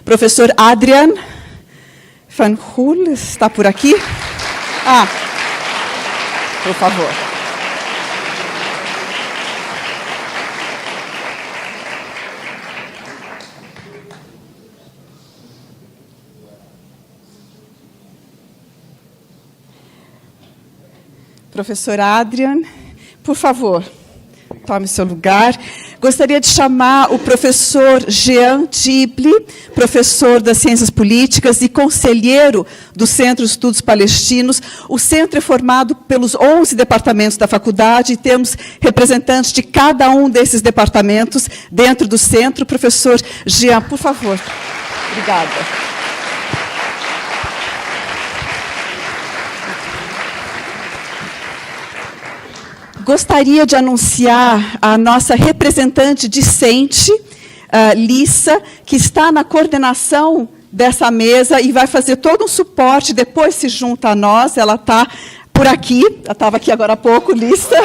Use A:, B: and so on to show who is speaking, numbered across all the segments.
A: Professor Adrian Van Hull está por aqui? Por favor. Professor Adrian, por favor, tome seu lugar. Gostaria de chamar o professor Jean Tible, professor das Ciências Políticas e conselheiro do Centro de Estudos Palestinos. O centro é formado pelos 11 departamentos da faculdade e temos representantes de cada um desses departamentos dentro do centro. Professor Jean, por favor. Obrigada. Gostaria de anunciar a nossa representante discente, Lissa, que está na coordenação dessa mesa e vai fazer todo um suporte, depois se junta a nós. Ela está por aqui, ela estava aqui agora há pouco, Lissa.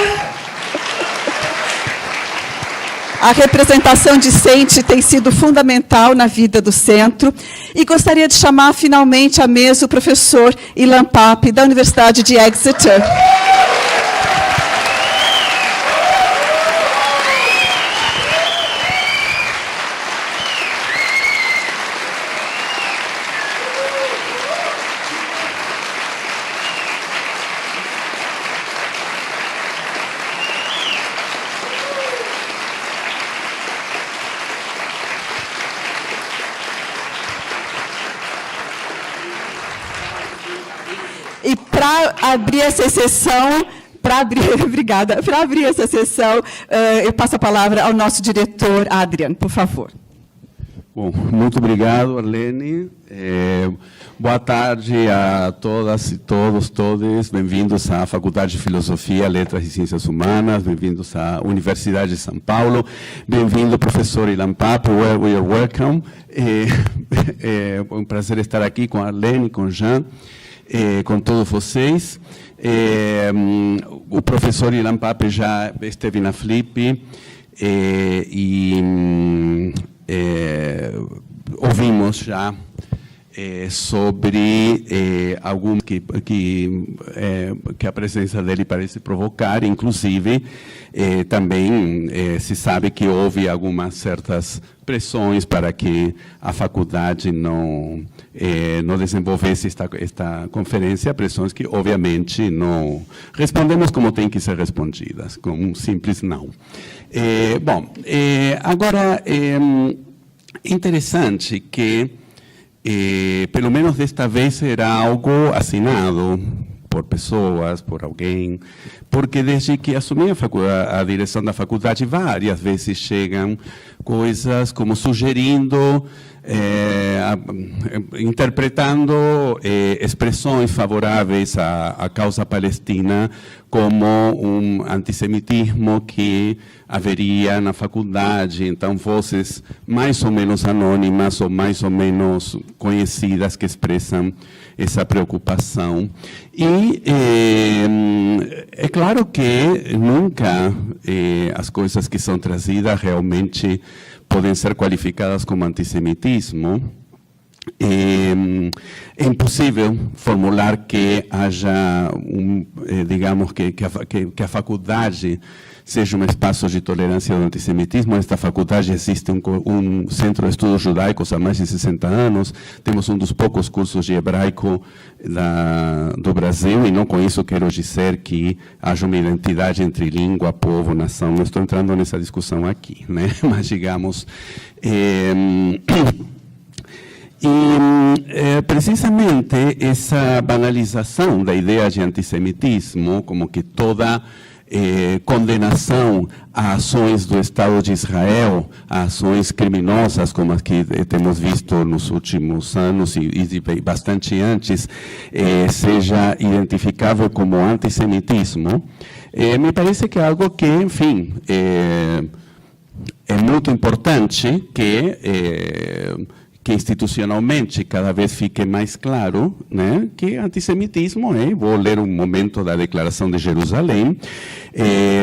A: A representação discente tem sido fundamental na vida do centro. E gostaria de chamar, finalmente, à mesa o professor Ilan Pappe, da Universidade de Exeter. E para abrir essa sessão, obrigada. Para abrir essa sessão, eu passo a palavra ao nosso diretor, Adrian, por favor.
B: Bom, muito obrigado, Arlene. Boa tarde a todas e todos. Bem-vindos à Faculdade de Filosofia, Letras e Ciências Humanas. Bem-vindos à Universidade de São Paulo. Bem-vindo, professor Ilan Pappe. We are welcome. É um prazer estar aqui com a Arlene, com o Jean. Com todos vocês. O professor Ilan Pappe já esteve na Flip ouvimos já sobre algum que a presença dele parece provocar, inclusive também se sabe que houve algumas certas pressões para que a faculdade não desenvolvesse esta conferência, pressões que obviamente não respondemos como tem que ser respondidas, com um simples não. Agora é interessante que pelo menos desta vez será algo assinado por pessoas, por alguém, porque desde que assumi a direção da faculdade, várias vezes chegam coisas como sugerindo, interpretando expressões favoráveis à causa palestina como um antissemitismo que haveria na faculdade. Então, vozes mais ou menos anônimas ou mais ou menos conhecidas que expressam essa preocupação. E é claro que nunca as coisas que são trazidas realmente podem ser qualificadas como antissemitismo. É impossível formular que haja, digamos, que a faculdade seja um espaço de tolerância ao antissemitismo. Nesta faculdade existe um centro de estudos judaicos há mais de 60 anos, temos um dos poucos cursos de hebraico do Brasil, e não com isso quero dizer que haja uma identidade entre língua, povo, nação. Não estou entrando nessa discussão aqui, né? Mas, digamos, precisamente essa banalização da ideia de antissemitismo, como que toda condenação a ações do Estado de Israel, a ações criminosas, como as que temos visto nos últimos anos e bastante antes, seja identificável como antissemitismo, me parece que é algo que, enfim, é muito importante que institucionalmente cada vez fique mais claro, né, que antissemitismo é, vou ler um momento da Declaração de Jerusalém,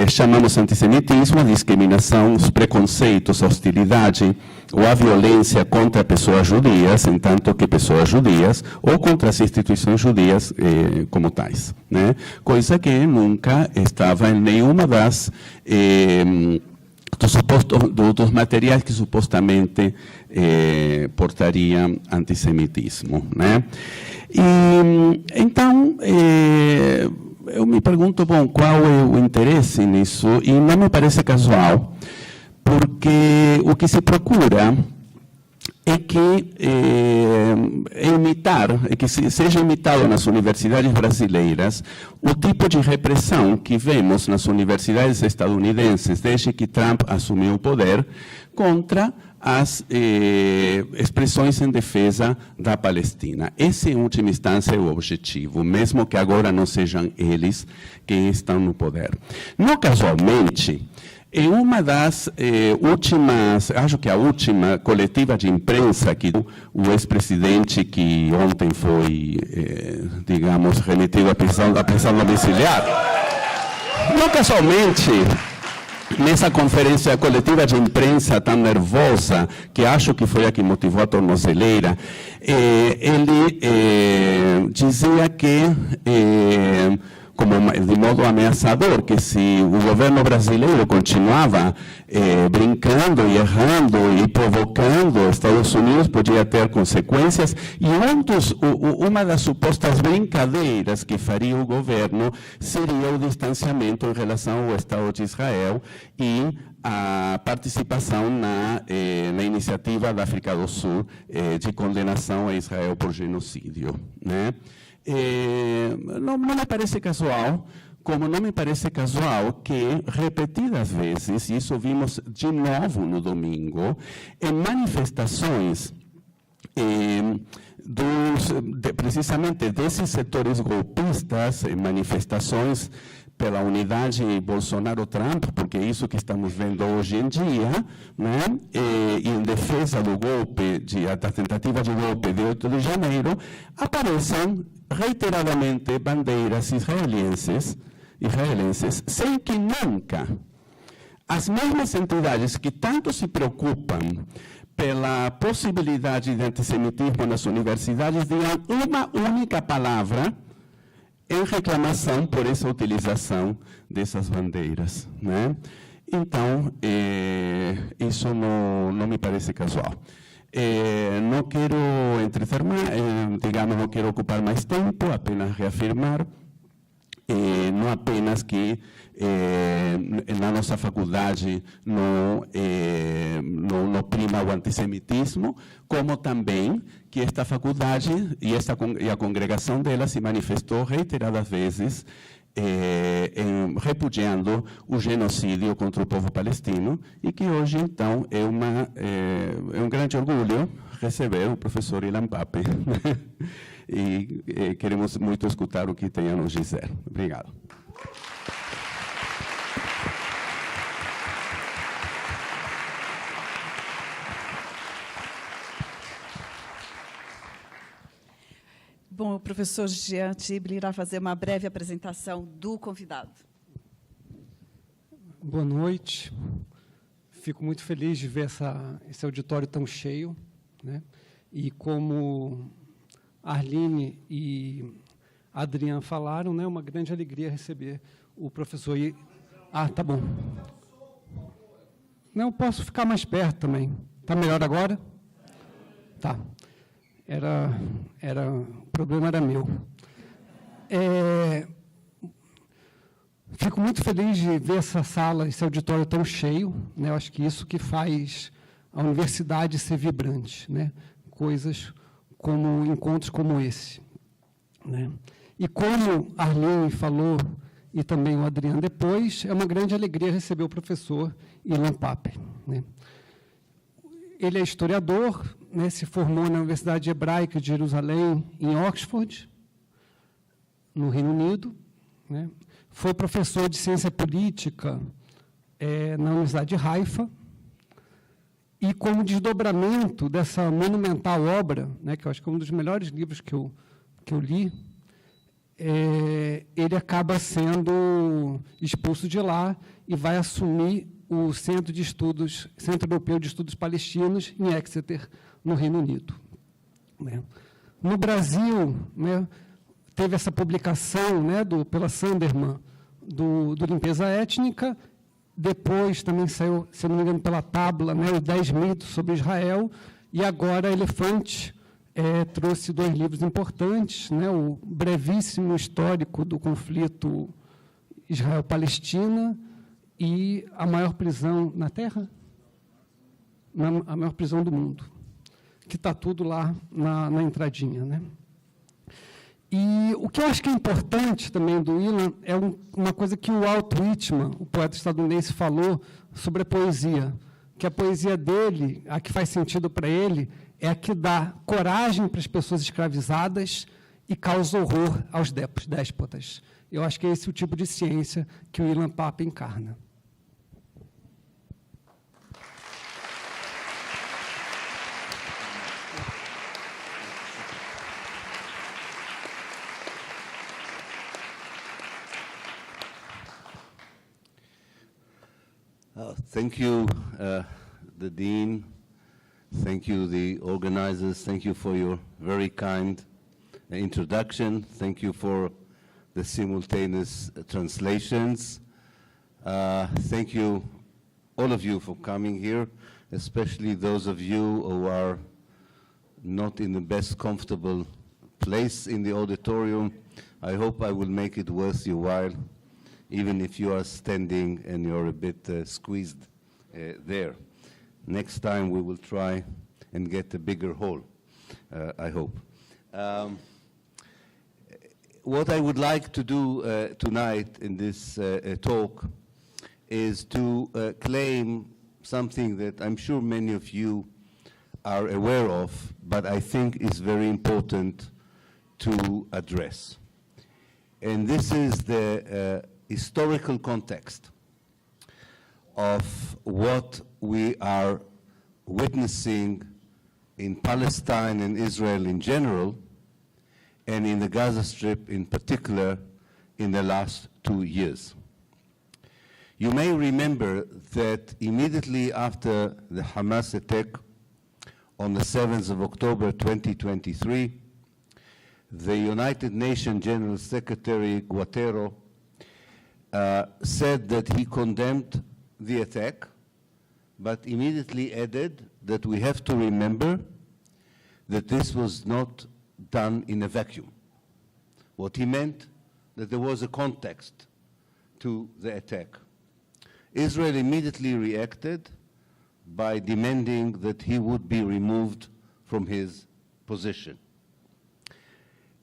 B: chamamos antissemitismo a discriminação, os preconceitos, a hostilidade ou a violência contra pessoas judias, em tanto que pessoas judias, ou contra as instituições judias como tais, né? Coisa que nunca estava em nenhuma das dos materiais que supostamente portariam antissemitismo, né? E, então, eu me pergunto, bom, qual é o interesse nisso? E não me parece casual, porque o que se procura é que seja imitado nas universidades brasileiras o tipo de repressão que vemos nas universidades estadunidenses desde que Trump assumiu o poder contra as expressões em defesa da Palestina. Esse, em última instância, é o objetivo, mesmo que agora não sejam eles quem estão no poder. Não casualmente, em uma das últimas, acho que a última coletiva de imprensa que o ex-presidente, que ontem foi, digamos, remetido à prisão domiciliar, não casualmente, nessa conferência coletiva de imprensa tão nervosa, que acho que foi a que motivou a tornozeleira, ele dizia que como de modo ameaçador, que se o governo brasileiro continuava brincando e errando e provocando os Estados Unidos, podia ter consequências. E uma das supostas brincadeiras que faria o governo seria o distanciamento em relação ao Estado de Israel e a participação na iniciativa da África do Sul de condenação a Israel por genocídio, né? Não me parece casual, como não me parece casual que, repetidas vezes, e isso vimos de novo no domingo, em manifestações precisamente desses setores golpistas, em manifestações pela unidade Bolsonaro-Trump, porque é isso que estamos vendo hoje em dia, né? E em defesa do golpe, da tentativa de golpe de 8 de janeiro, aparecem reiteradamente bandeiras israelenses, sem que nunca as mesmas entidades que tanto se preocupam pela possibilidade de antissemitismo nas universidades digam uma única palavra em reclamação por essa utilização dessas bandeiras, né? Então, isso não me parece casual. Não quero entreter mais, digamos, não quero ocupar mais tempo, apenas reafirmar, não apenas que na nossa faculdade não prima o antissemitismo, como também que esta faculdade e a congregação dela se manifestou reiteradas vezes repudiando o genocídio contra o povo palestino e que hoje, então, é um grande orgulho receber o professor Ilan Pappe e queremos muito escutar o que tem a nos dizer. Obrigado.
A: Bom, o professor Jean Tible irá fazer uma breve apresentação do convidado.
C: Boa noite. Fico muito feliz de ver esse auditório tão cheio, né? E como Arline e Adrian falaram, né, uma grande alegria receber o professor. Tá bom. Não, posso ficar mais perto também. Está melhor agora? Tá. O problema era meu. Fico muito feliz de ver essa sala, esse auditório tão cheio, né? Eu acho que isso que faz a universidade ser vibrante, né? Encontros como esse, né? E como a Arline falou, e também o Adriano depois, é uma grande alegria receber o professor Ilan Pappe, né? Ele é historiador, né, se formou na Universidade Hebraica de Jerusalém, em Oxford, no Reino Unido, né? Foi professor de ciência política na Universidade de Haifa E como desdobramento dessa monumental obra, né, que eu acho que é um dos melhores livros que eu li, ele acaba sendo expulso de lá e vai assumir o Centro Europeu de Estudos Palestinos, em Exeter, no Reino Unido. Né. No Brasil, né, teve essa publicação, né, pela Sanderman, do Limpeza Étnica. Depois também saiu, se não me engano, pela Tabla, né, os 10 mitos sobre Israel, e agora a Elefante trouxe 2 livros importantes, né, o brevíssimo histórico do conflito Israel-Palestina e a maior prisão na Terra? A maior prisão do mundo, que está tudo lá na entradinha. Né? E o que eu acho que é importante também do Ilan é uma coisa que o Walt Whitman, o poeta estadunidense, falou sobre a poesia, que a poesia dele, a que faz sentido para ele, é a que dá coragem para as pessoas escravizadas e causa horror aos déspotas. Eu acho que é esse o tipo de ciência que o Ilan Pappe encarna.
D: Thank you, the Dean. Thank you, the organizers. Thank you for your very kind introduction. Thank you for the simultaneous translations. Thank you, all of you, for coming here, especially those of you who are not in the best comfortable place in the auditorium. I hope I will make it worth your while, even if you are standing and you're a bit squeezed there. Next time we will try and get a bigger hall, I hope. What I would like to do tonight in this talk is to claim something that I'm sure many of you are aware of, but I think is very important to address. And this is the historical context of what we are witnessing in Palestine and Israel in general, and in the Gaza Strip in particular in the last 2 years. You may remember that immediately after the Hamas attack on the 7th of October 2023, the United Nations General Secretary Guterres said that he condemned the attack, but immediately added that we have to remember that this was not done in a vacuum. What he meant, that there was a context to the attack. Israel immediately reacted by demanding that he would be removed from his position.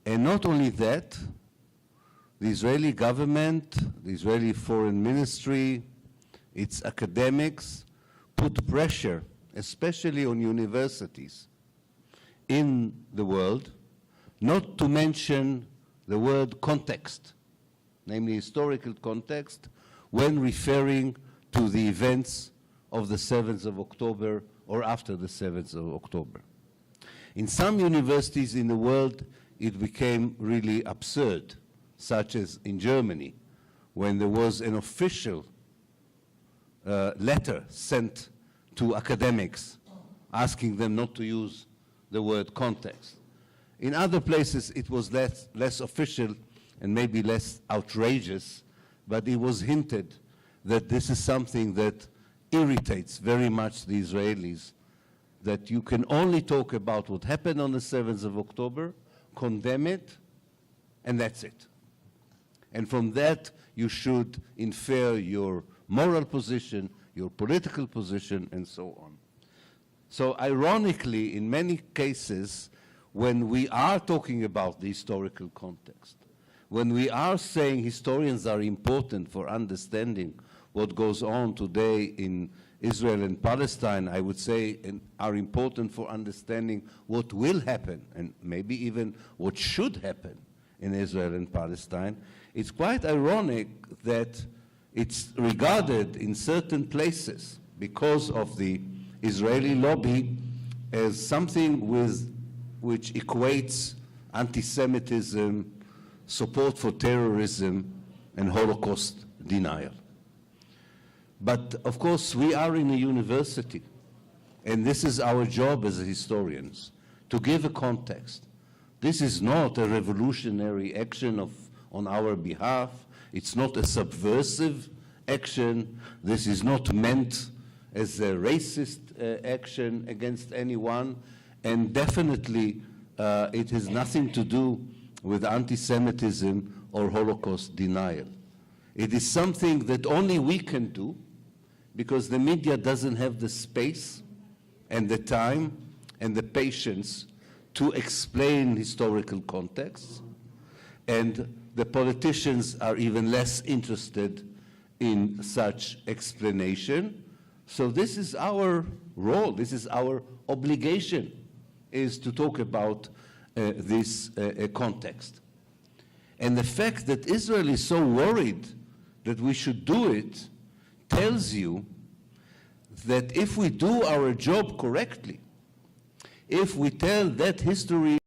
D: And not only that, the Israeli government, the Israeli Foreign Ministry, its academics put pressure, especially on universities in the world, not to mention the word context, namely historical context, when referring to the events of the 7th of October or after the 7th of October. In some universities in the world, it became really absurd, such as in Germany, when there was an official letter sent to academics asking them not to use the word context. In other places, it was less official and maybe less outrageous, but it was hinted that this is something that irritates very much the Israelis, that you can only talk about what happened on the 7th of October, condemn it, and that's it. And from that, you should infer your moral position, your political position, and so on. So ironically, in many cases, when we are talking about the historical context, when we are saying historians are important for understanding what goes on today in Israel and Palestine, I would say, and are important for understanding what will happen, and maybe even what should happen in Israel and Palestine, it's quite ironic that it's regarded in certain places, because of the Israeli lobby as something which equates anti-Semitism, support for terrorism, and Holocaust denial. But of course, we are in a university, and this is our job as historians, to give a context. This is not a revolutionary action on our behalf. It's not a subversive action. This is not meant as a racist action against anyone, and definitely it has nothing to do with anti-Semitism or Holocaust denial. It is something that only we can do because the media doesn't have the space and the time and the patience to explain historical contexts, and the politicians are even less interested in such explanation. So this is our role, this is our obligation, is to talk about this context. And the fact that Israel is so worried that we should do it tells you that if we do our job correctly, if we tell that history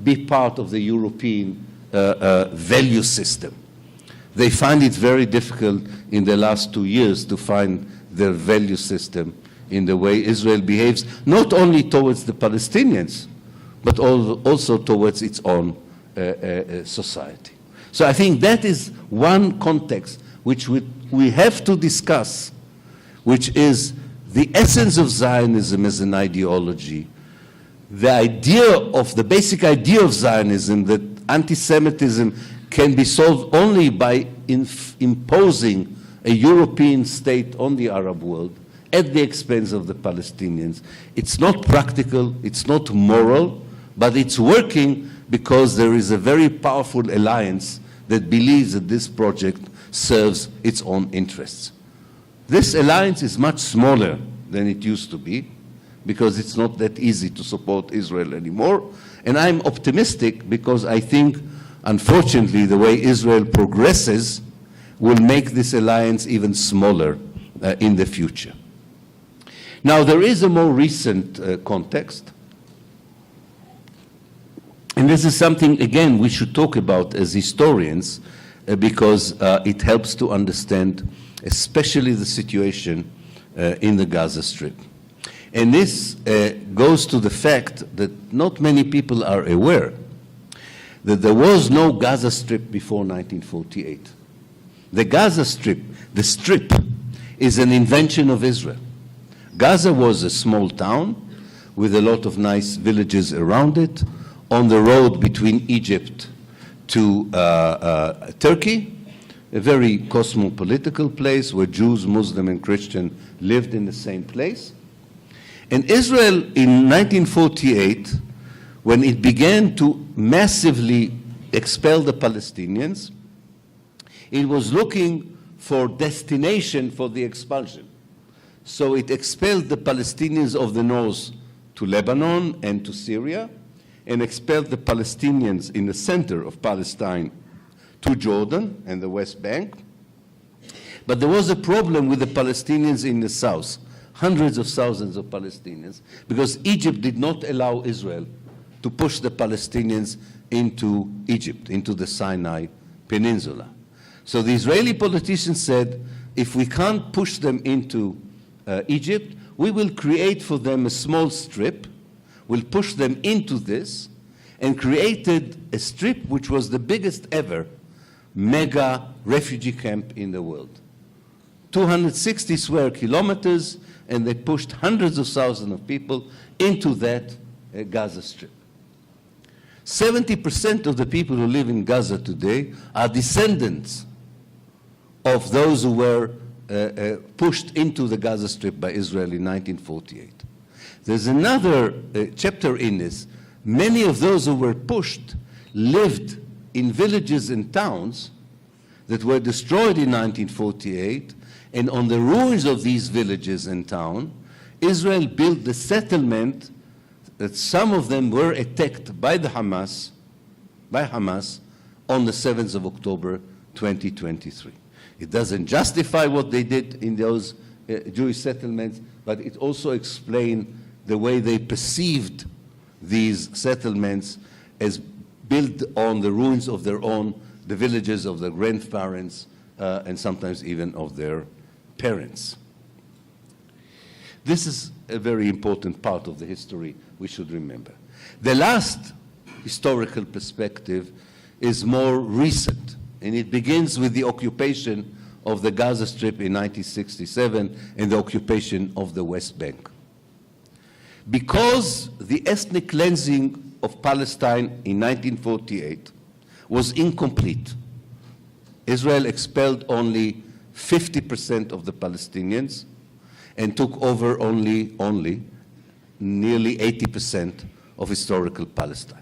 D: be part of the European value system. They find it very difficult in the last 2 years to find their value system in the way Israel behaves, not only towards the Palestinians, but also towards its own society. So I think that is one context which we have to discuss, which is the essence of Zionism as an ideology, the basic idea of Zionism, that anti-Semitism can be solved only by imposing a European state on the Arab world at the expense of the Palestinians. It's not practical, it's not moral, but it's working because there is a very powerful alliance that believes that this project serves its own interests. This alliance is much smaller than it used to be, because it's not that easy to support Israel anymore. And I'm optimistic because I think, unfortunately, the way Israel progresses will make this alliance even smaller in the future. Now, there is a more recent context. And this is something, again, we should talk about as historians because it helps to understand especially the situation in the Gaza Strip. And this goes to the fact that not many people are aware that there was no Gaza Strip before 1948. The Gaza Strip, the strip, is an invention of Israel. Gaza was a small town with a lot of nice villages around it, on the road between Egypt to Turkey, a very cosmopolitical place where Jews, Muslim, and Christian lived in the same place. And Israel in 1948, when it began to massively expel the Palestinians, it was looking for destination for the expulsion. So it expelled the Palestinians of the north to Lebanon and to Syria, and expelled the Palestinians in the center of Palestine to Jordan and the West Bank. But there was a problem with the Palestinians in the south, hundreds of thousands of Palestinians, because Egypt did not allow Israel to push the Palestinians into Egypt, into the Sinai Peninsula. So the Israeli politicians said, if we can't push them into Egypt, we will create for them a small strip, we'll push them into this, and created a strip which was the biggest ever mega refugee camp in the world. 260 square kilometers, and they pushed hundreds of thousands of people into that Gaza Strip. 70% of the people who live in Gaza today are descendants of those who were pushed into the Gaza Strip by Israel in 1948. There's another chapter in this. Many of those who were pushed lived in villages and towns that were destroyed in 1948, and on the ruins of these villages and towns, Israel built the settlement that some of them were attacked by Hamas on the 7th of October 2023. It doesn't justify what they did in those Jewish settlements, but it also explains the way they perceived these settlements as built on the ruins of their own, the villages of their grandparents, and sometimes even of their parents. This is a very important part of the history we should remember. The last historical perspective is more recent, and it begins with the occupation of the Gaza Strip in 1967 and the occupation of the West Bank. Because the ethnic cleansing of Palestine in 1948 was incomplete, Israel expelled only 50% of the Palestinians and took over only nearly 80% of historical Palestine.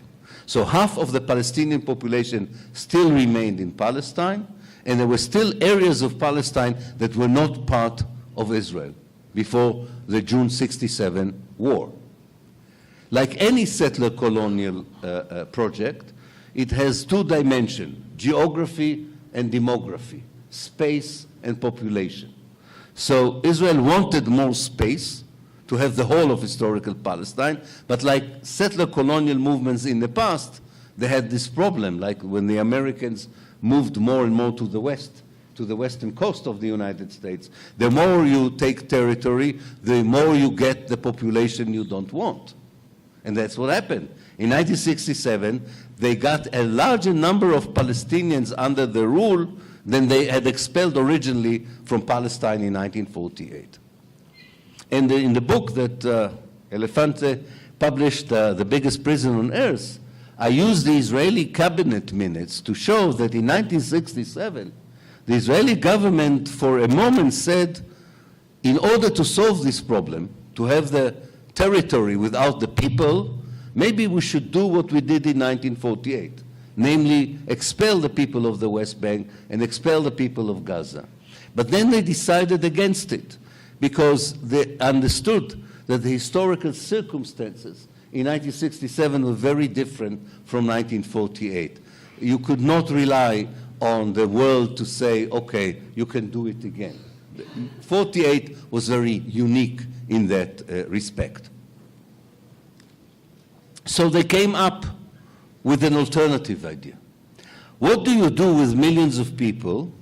D: So half of the Palestinian population still remained in Palestine, and there were still areas of Palestine that were not part of Israel before the June 67 war. Like any settler colonial project, it has two dimensions, geography and demography, space and population. So Israel wanted more space to have the whole of historical Palestine, but like settler colonial movements in the past, they had this problem, like when the Americans moved more and more to the west, to the western coast of the United States. The more you take territory, the more you get the population you don't want. And that's what happened. In 1967, they got a larger number of Palestinians under their rule than they had expelled originally from Palestine in 1948. And in the book that Elefante published, The Biggest Prison on Earth, I used the Israeli cabinet minutes to show that in 1967, the Israeli government for a moment said, in order to solve this problem, to have the territory without the people, maybe we should do what we did in 1948, namely expel the people of the West Bank and expel the people of Gaza. But then they decided against it because they understood that the historical circumstances in 1967 were very different from 1948. You could not rely on the world to say, okay, you can do it again. 48 was very unique in that respect. So they came up with an alternative idea. What do you do with millions of people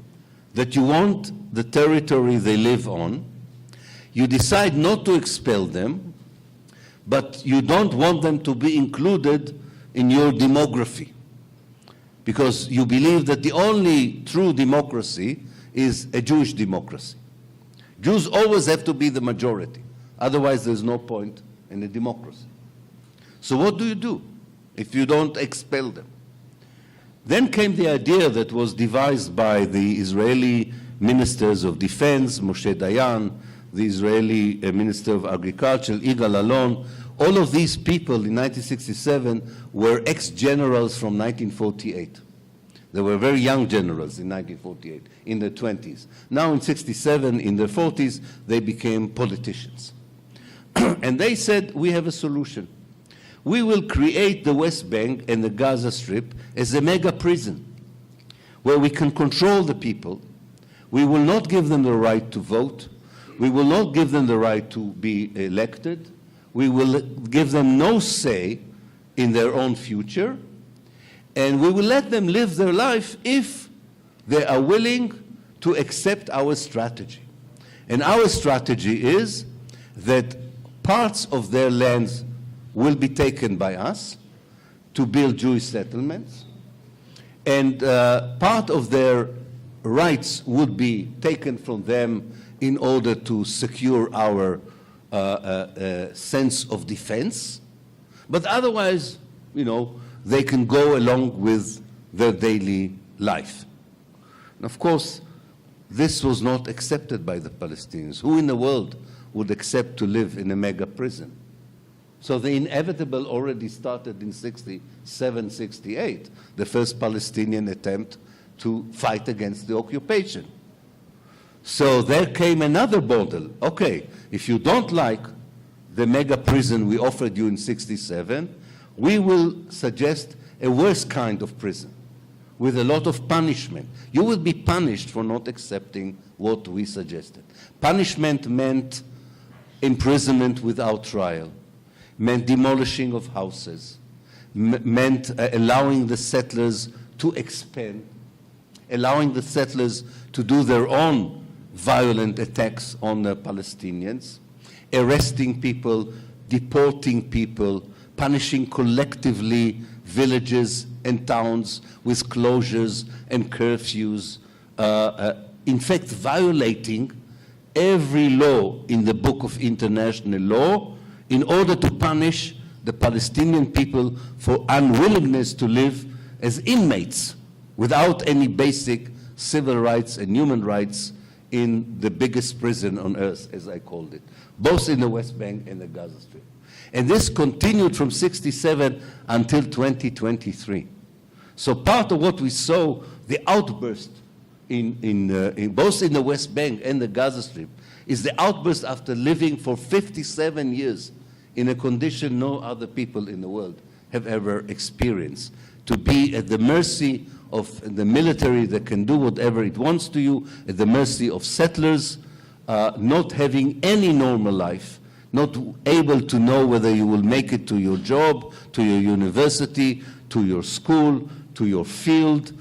D: that you want the territory they live on? You decide not to expel them, but you don't want them to be included in your demography, because you believe that the only true democracy is a Jewish democracy. Jews always have to be the majority. Otherwise, there's no point in a democracy. So what do you do if you don't expel them? Then came the idea that was devised by the Israeli ministers of defense, Moshe Dayan, the Israeli Minister of Agriculture, Yigal Allon. All of these people in 1967 were ex-generals from 1948. They were very young generals in 1948, in their 20s. Now in 67, in their 40s, they became politicians. And they said, we have a solution. We will create the West Bank and the Gaza Strip as a mega prison where we can control the people. We will not give them the right to vote. We will not give them the right to be elected. We will give them no say in their own future. And we will let them live their life if they are willing to accept our strategy. And our strategy is that parts of their lands will be taken by us to build Jewish settlements, and part of their rights would be taken from them in order to secure our sense of defense. But otherwise, you know, they can go along with their daily life. And of course, this was not accepted by the Palestinians. Who in the world would accept to live in a mega prison? So the inevitable already started in 67, 68, the first Palestinian attempt to fight against the occupation. So there came another model. Okay, if you don't like the mega prison we offered you in 67, we will suggest a worse kind of prison with a lot of punishment. You will be punished for not accepting what we suggested. Punishment meant imprisonment without trial, meant demolishing of houses, meant allowing the settlers to expand, allowing the settlers to do their own violent attacks on the Palestinians, arresting people, deporting people, punishing collectively villages and towns with closures and curfews, in fact violating every law in the book of international law in order to punish the Palestinian people for unwillingness to live as inmates without any basic civil rights and human rights in the biggest prison on earth, as I called it, both in the West Bank and the Gaza Strip. And this continued from 67 until 2023. So part of what we saw, the outburst in both in the West Bank and the Gaza Strip, is the outburst after living for 57 years in a condition no other people in the world have ever experienced, to be at the mercy of the military that can do whatever it wants to you, at the mercy of settlers, not having any normal life, not able to know whether you will make it to your job, to your university, to your school, to your field,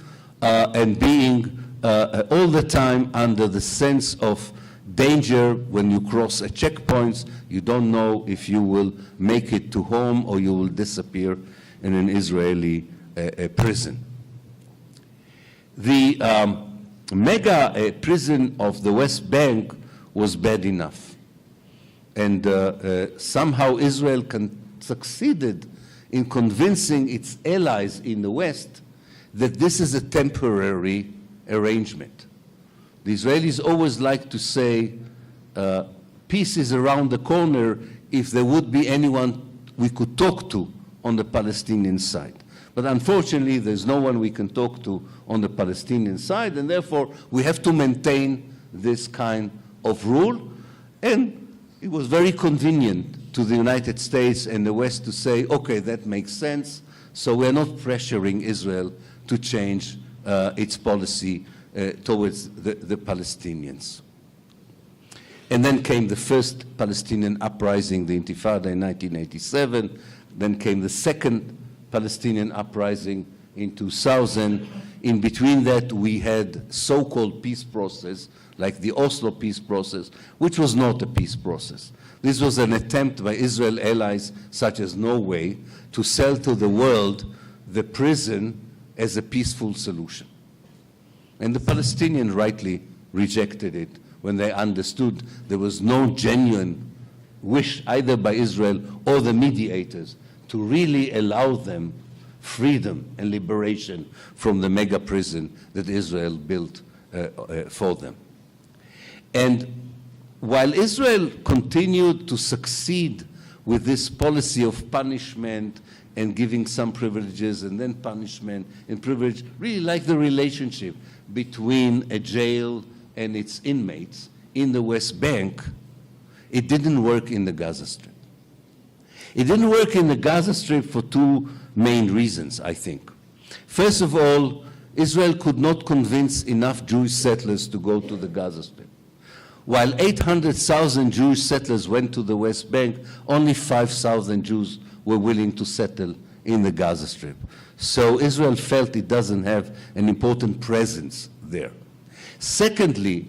D: and being all the time under the sense of danger when you cross a checkpoint. You don't know if you will make it to home or you will disappear in an Israeli prison. The mega prison of the West Bank was bad enough. And somehow Israel succeeded in convincing its allies in the West that this is a temporary arrangement. The Israelis always like to say, peace is around the corner if there would be anyone we could talk to on the Palestinian side. But unfortunately, there's no one we can talk to on the Palestinian side, and therefore we have to maintain this kind of rule. And it was very convenient to the United States and the West to say, okay, that makes sense, so we're not pressuring Israel to change its policy towards the Palestinians. And then came the first Palestinian uprising, the Intifada in 1987. Then came the second Palestinian uprising in 2000. In between that, we had so-called peace process, like the Oslo peace process, which was not a peace process. This was an attempt by Israel allies, such as Norway, to sell to the world the prison as a peaceful solution. And the Palestinians rightly rejected it when they understood there was no genuine wish either by Israel or the mediators to really allow them freedom and liberation from the mega prison that Israel built for them. And while Israel continued to succeed with this policy of punishment and giving some privileges and then punishment and privilege, really like the relationship between a jail and its inmates in the West Bank, it didn't work in the Gaza Strip. It didn't work in the Gaza Strip for two main reasons, I think. First of all, Israel could not convince enough Jewish settlers to go to the Gaza Strip. While 800,000 Jewish settlers went to the West Bank, only 5,000 Jews were willing to settle in the Gaza Strip. So Israel felt it doesn't have an important presence there. Secondly,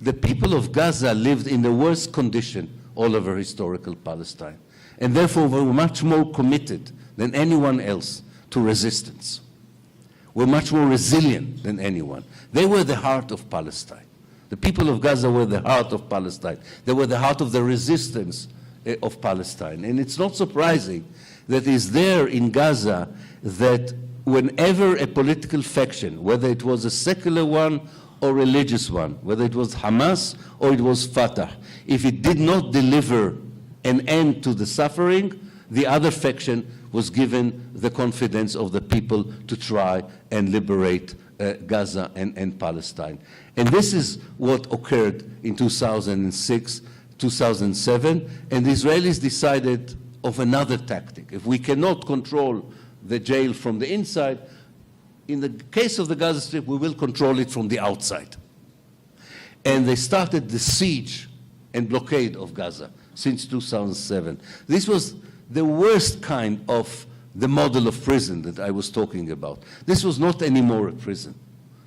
D: the people of Gaza lived in the worst condition all over historical Palestine, and therefore were much more committed than anyone else to resistance, were much more resilient than anyone. They were the heart of Palestine. The people of Gaza were the heart of Palestine. They were the heart of the resistance of Palestine. And it's not surprising that it's there in Gaza that whenever a political faction, whether it was a secular one or religious one, whether it was Hamas or it was Fatah, if it did not deliver an end to the suffering, the other faction was given the confidence of the people to try and liberate Gaza and Palestine. And this is what occurred in 2006, 2007, and the Israelis decided of another tactic. If we cannot control the jail from the inside, in the case of the Gaza Strip, we will control it from the outside. And they started the siege and blockade of Gaza since 2007. This was the worst kind of the model of prison that I was talking about. This was not anymore a prison.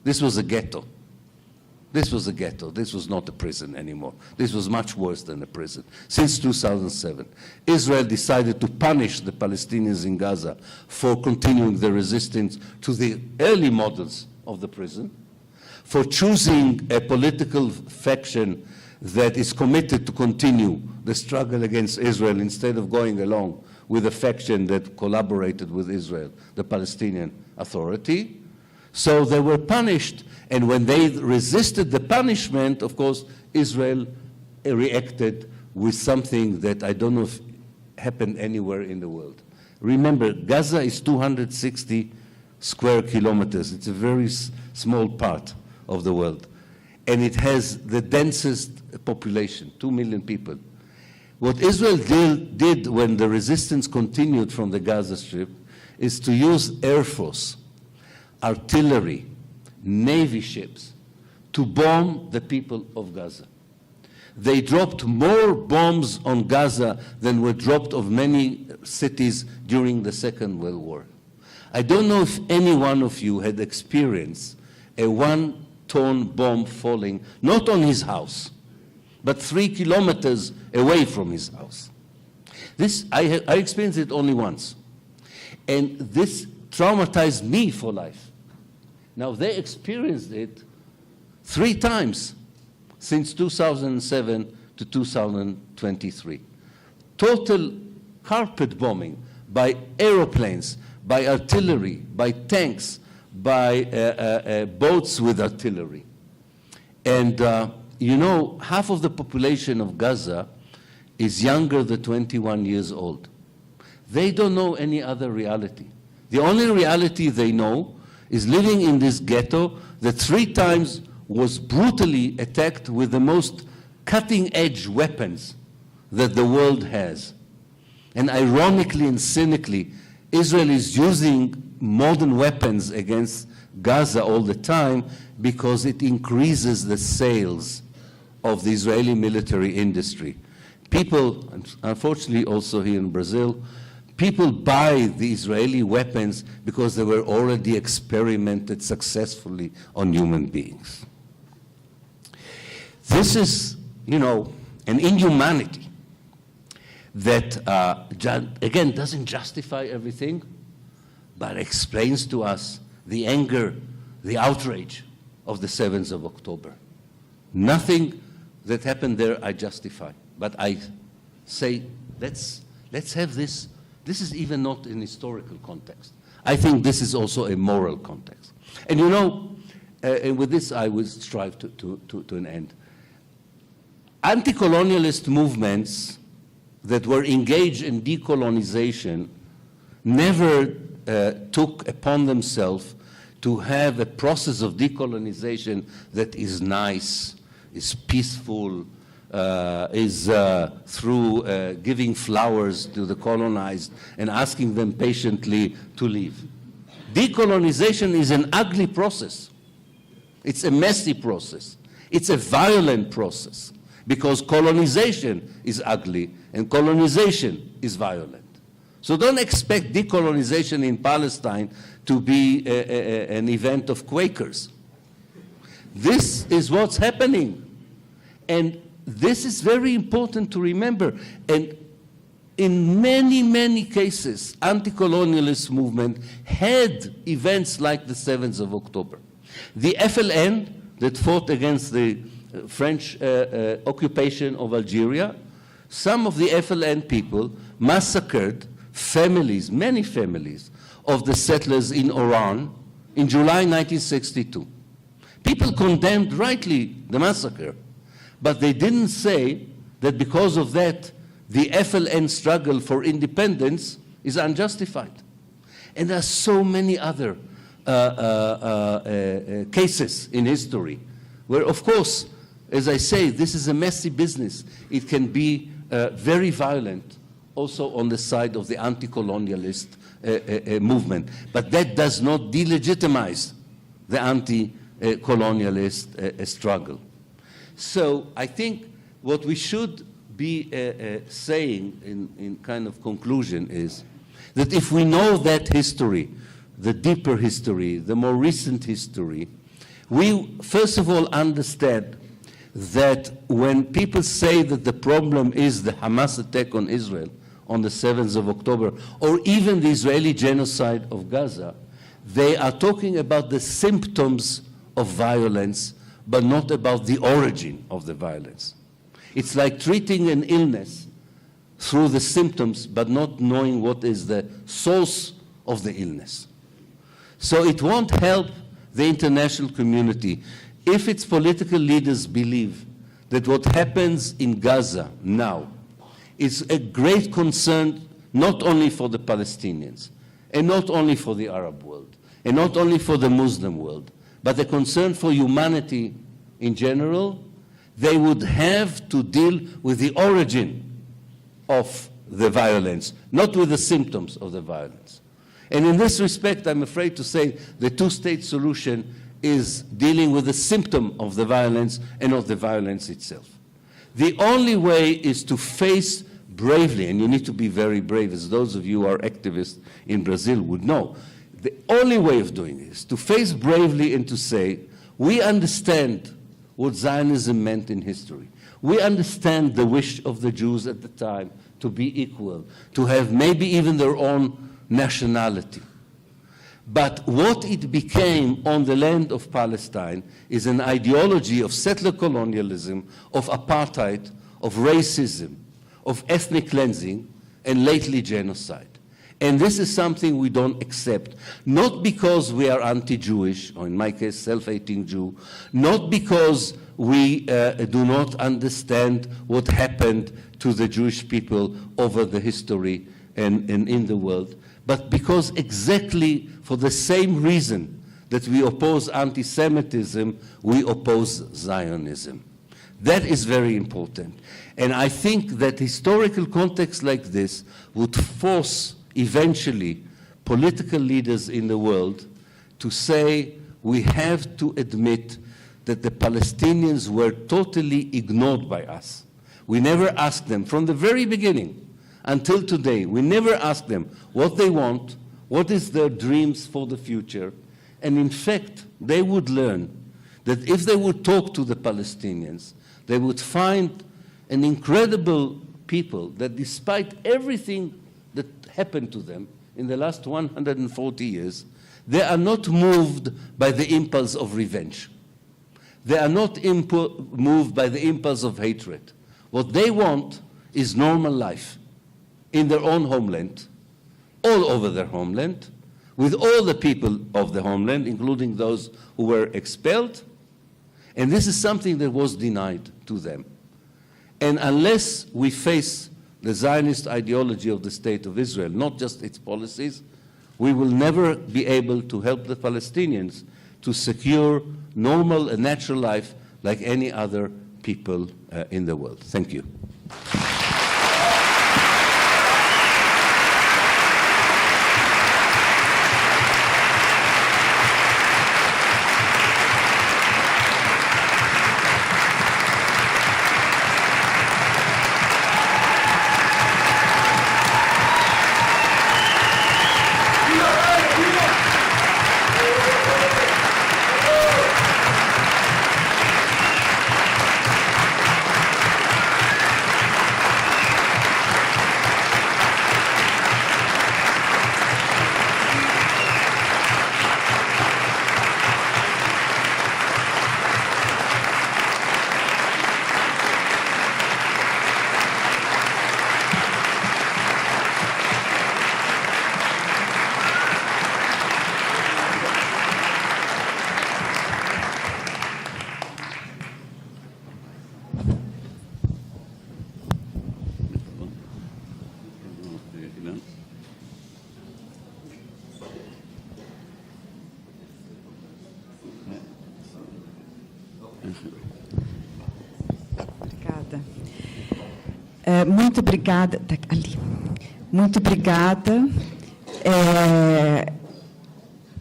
D: This was a ghetto. This was a ghetto. This was not a prison anymore. This was much worse than a prison. Since 2007, Israel decided to punish the Palestinians in Gaza for continuing the resistance to the early models of the prison, for choosing a political faction that is committed to continue the struggle against Israel instead of going along with a faction that collaborated with Israel, the Palestinian Authority. So they were punished, and when they resisted the punishment, of course, Israel reacted with something that I don't know if happened anywhere in the world. Remember, Gaza is 260 square kilometers. It's a very small part of the world. And it has the densest population, 2 million people. What Israel did when the resistance continued from the Gaza Strip is to use Air Force, artillery, Navy ships to bomb the people of Gaza. They dropped more bombs on Gaza than were dropped of many cities during the Second World War. I don't know if any one of you had experienced a 1-ton bomb falling, not on his house, but 3 kilometers away from his house. This, I experienced it only once. And this traumatized me for life. Now, they experienced it 3 times since 2007 to 2023. Total carpet bombing by aeroplanes, by artillery, by tanks, by boats with artillery. And you know, half of the population of Gaza is younger than 21 years old. They don't know any other reality. The only reality they know is living in this ghetto that 3 times was brutally attacked with the most cutting-edge weapons that the world has. And ironically and cynically, Israel is using modern weapons against Gaza all the time because it increases the sales of the Israeli military industry. People, unfortunately also here in Brazil, people buy the Israeli weapons because they were already experimented successfully on human beings. This is, you know, an inhumanity that, again, doesn't justify everything, but explains to us the anger, the outrage of the 7th of October. Nothing that happened there I justify, but I say, let's have this. This is even not an historical context. I think this is also a moral context. And you know, and with this I will strive to an end. Anti-colonialist movements that were engaged in decolonization never took upon themselves to have a process of decolonization that is nice, is peaceful, is through giving flowers to the colonized and asking them patiently to leave. Decolonization is an ugly process. It's a messy process. It's a violent process because colonization is ugly and colonization is violent. So don't expect decolonization in Palestine to be an event of Quakers. This is what's happening. And this is very important to remember. And in many, many cases, anti-colonialist movement had events like the 7th of October. The FLN that fought against the French occupation of Algeria, some of the FLN people massacred families, many families, of the settlers in Oran in July 1962. People condemned rightly the massacre, but they didn't say that because of that, the FLN struggle for independence is unjustified. And there are so many other cases in history where, of course, as I say, this is a messy business. It can be very violent, also on the side of the anti-colonialist movement. But that does not delegitimize the anti-colonialist struggle. So I think what we should be saying in kind of conclusion is that if we know that history, the deeper history, the more recent history, we first of all understand that when people say that the problem is the Hamas attack on Israel on the 7th of October, or even the Israeli genocide of Gaza, they are talking about the symptoms of violence, but not about the origin of the violence. It's like treating an illness through the symptoms, but not knowing what is the source of the illness. So it won't help the international community if its political leaders believe that what happens in Gaza now is a great concern not only for the Palestinians, and not only for the Arab world, and not only for the Muslim world, but a concern for humanity in general. They would have to deal with the origin of the violence, not with the symptoms of the violence. And in this respect, I'm afraid to say the two-state solution is dealing with the symptom of the violence and not the violence itself. The only way is to face bravely, and you need to be very brave, as those of you who are activists in Brazil would know. The only way of doing it is to face bravely and to say, we understand what Zionism meant in history. We understand the wish of the Jews at the time to be equal, to have maybe even their own nationality. But what it became on the land of Palestine is an ideology of settler colonialism, of apartheid, of racism, of ethnic cleansing, and lately genocide. And this is something we don't accept, not because we are anti-Jewish, or in my case, self-hating Jew, not because we do not understand what happened to the Jewish people over the history and in the world, but because exactly for the same reason that we oppose anti-Semitism, we oppose Zionism. That is very important. And I think that historical context like this would force eventually political leaders in the world to say we have to admit that the Palestinians were totally ignored by us. We never asked them from the very beginning until today. We never asked them what they want, what is their dreams for the future. And in fact, they would learn that if they would talk to the Palestinians, they would find an incredible people that despite everything that happened to them in the last 140 years, they are not moved by the impulse of revenge. They are not moved by the impulse of hatred. What they want is normal life in their own homeland, all over their homeland, with all the people of the homeland, including those who were expelled. And this is something that was denied to them. And unless we face the Zionist ideology of the State of Israel, not just its policies, we will never be able to help the Palestinians to secure normal and natural life like any other people in the world. Thank you.
A: Obrigada. Muito obrigada. Ali. Muito obrigada.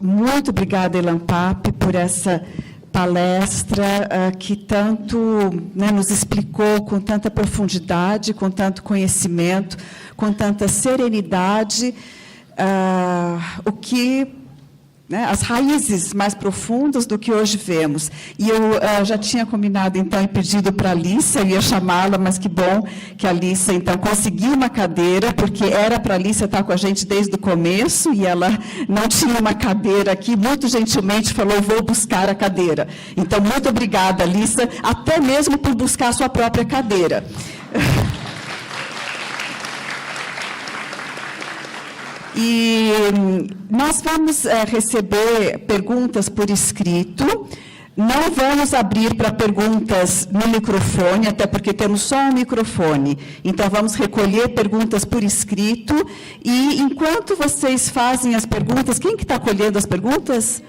A: Muito obrigada, Ilan Pappe, por essa palestra que tanto nos explicou com tanta profundidade, com tanto conhecimento, com tanta serenidade, o que as raízes mais profundas do que hoje vemos. E eu já tinha combinado, então, e pedido para a Alícia, eu ia chamá-la, mas que bom que a Alícia, então, conseguiu uma cadeira, porque era para a Alícia estar com a gente desde o começo, e ela não tinha uma cadeira aqui, muito gentilmente falou, vou buscar a cadeira. Então, muito obrigada, Alícia, até mesmo por buscar a sua própria cadeira. E nós vamos receber perguntas por escrito. Não vamos abrir para perguntas no microfone, até porque temos só um microfone. Então, vamos recolher perguntas por escrito. E, enquanto vocês fazem as perguntas, quem que está colhendo as perguntas?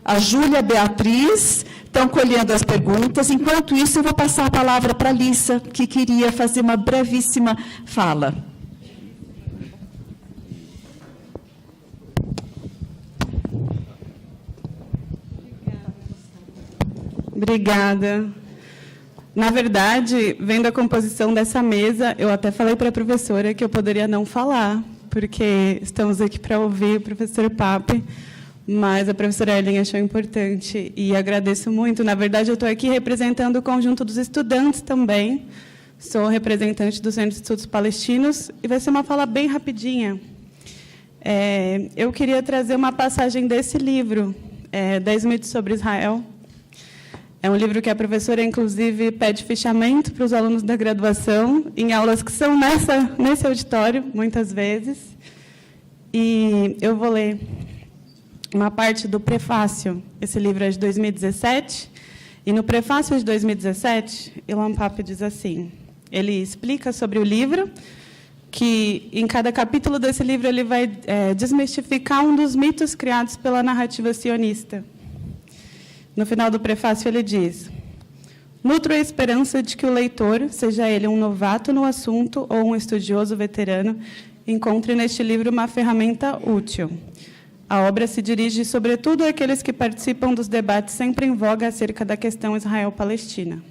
A: A Júlia e a Beatriz estão colhendo as perguntas. Enquanto isso, eu vou passar a palavra para a Alícia, que queria fazer uma brevíssima fala.
E: Obrigada. Na verdade, vendo a composição dessa mesa, eu até falei para a professora que eu poderia não falar, porque estamos aqui para ouvir o professor Pappe, mas a professora Ilan achou importante e agradeço muito. Na verdade, eu estou aqui representando o conjunto dos estudantes também. Sou representante do Centro de Estudos Palestinos e vai ser uma fala bem rapidinha. Eu queria trazer uma passagem desse livro, 10 mitos sobre Israel. É um livro que a professora, inclusive, pede fichamento para os alunos da graduação, em aulas que são nesse auditório, muitas vezes. E eu vou ler uma parte do prefácio. Esse livro é de 2017. E no prefácio de 2017, Ilan Pappe diz assim, ele explica sobre o livro, que em cada capítulo desse livro ele vai desmistificar um dos mitos criados pela narrativa sionista. No final do prefácio, ele diz, nutro a esperança de que o leitor, seja ele um novato no assunto ou um estudioso veterano, encontre neste livro uma ferramenta útil. A obra se dirige, sobretudo, àqueles que participam dos debates sempre em voga acerca da questão Israel-Palestina.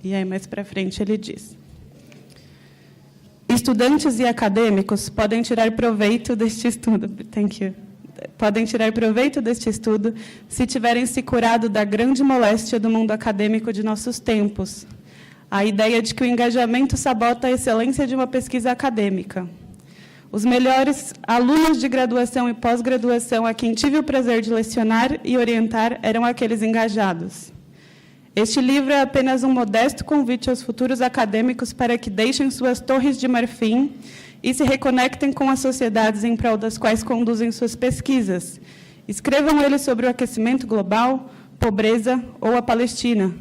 E: E aí, mais para frente, ele diz, estudantes e acadêmicos podem tirar proveito deste estudo. Thank you. Podem tirar proveito deste estudo se tiverem se curado da grande moléstia do mundo acadêmico de nossos tempos, a ideia de que o engajamento sabota a excelência de uma pesquisa acadêmica. Os melhores alunos de graduação e pós-graduação a quem tive o prazer de lecionar e orientar eram aqueles engajados. Este livro é apenas um modesto convite aos futuros acadêmicos para que deixem suas torres de marfim e se reconectem com as sociedades em prol das quais conduzem suas pesquisas. Escrevam eles sobre o aquecimento global, pobreza ou a Palestina.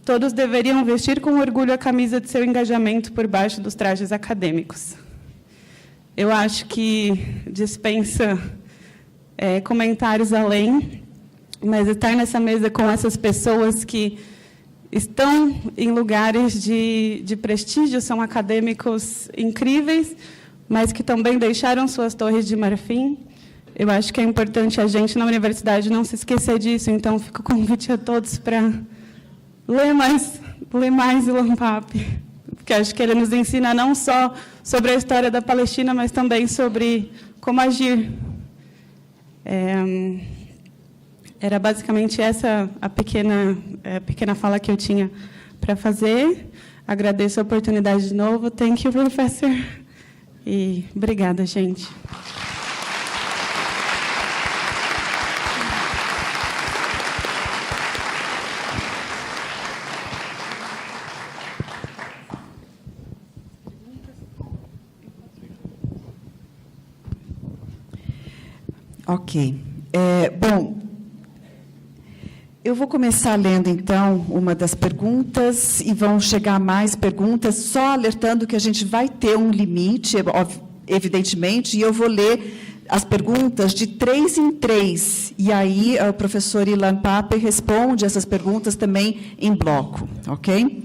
E: Todos deveriam vestir com orgulho a camisa de seu engajamento por baixo dos trajes acadêmicos. Eu acho que dispensa comentários além, mas estar nessa mesa com essas pessoas que estão em lugares de prestígio, são acadêmicos incríveis, mas que também deixaram suas torres de marfim. Eu acho que é importante a gente, na universidade, não se esquecer disso. Então, fica o convite a todos para ler mais Ilan Pappe, porque acho que ele nos ensina não só sobre a história da Palestina, mas também sobre como agir. Era basicamente essa a pequena fala que eu tinha para fazer. Agradeço a oportunidade de novo. Thank you, professor. E obrigada, gente.
A: Ok. Bom, eu vou começar lendo, então, uma das perguntas, e vão chegar mais perguntas, só alertando que a gente vai ter um limite, evidentemente, e eu vou ler as perguntas de 3 em 3, e aí o professor Ilan Pappe responde essas perguntas também em bloco, ok?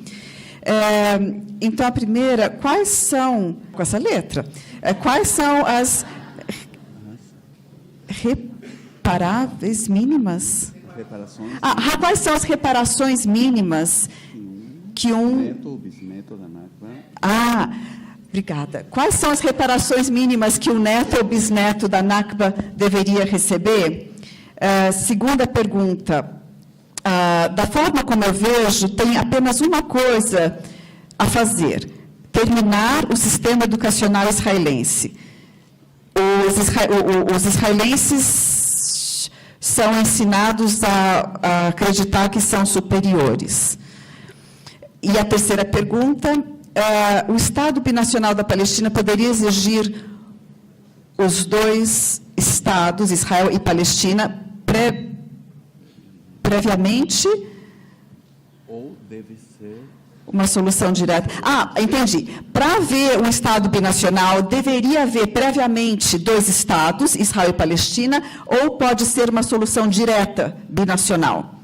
A: Então, a primeira, quais são, com essa letra, quais são as reparáveis mínimas?
F: Reparações.
A: Quais são as reparações mínimas que um...
F: Neto, bisneto da Nakba.
A: Obrigada. Quais são as reparações mínimas que o neto ou bisneto da Nakba deveria receber? Segunda pergunta. Da forma como eu vejo, tem apenas uma coisa a fazer: terminar o sistema educacional israelense. Os israelenses são ensinados a acreditar que são superiores. E a terceira pergunta, o Estado binacional da Palestina poderia exigir os dois Estados, Israel e Palestina, previamente?
F: Ou deve ser...
A: Uma solução direta. Entendi. Para haver um Estado binacional, deveria haver previamente 2 Estados, Israel e Palestina, ou pode ser uma solução direta binacional?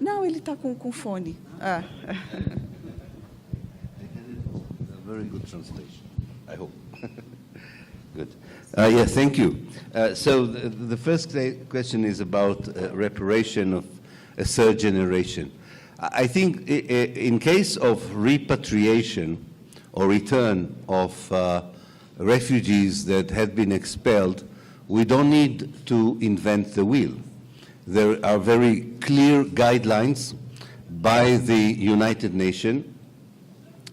A: Não, ele está com fone.
D: Very good translation, I hope. Good. Yeah, thank you. So the first question is about reparation of a third generation. I think in case of repatriation or return of refugees that had been expelled, we don't need to invent the wheel. There are very clear guidelines by the United Nations.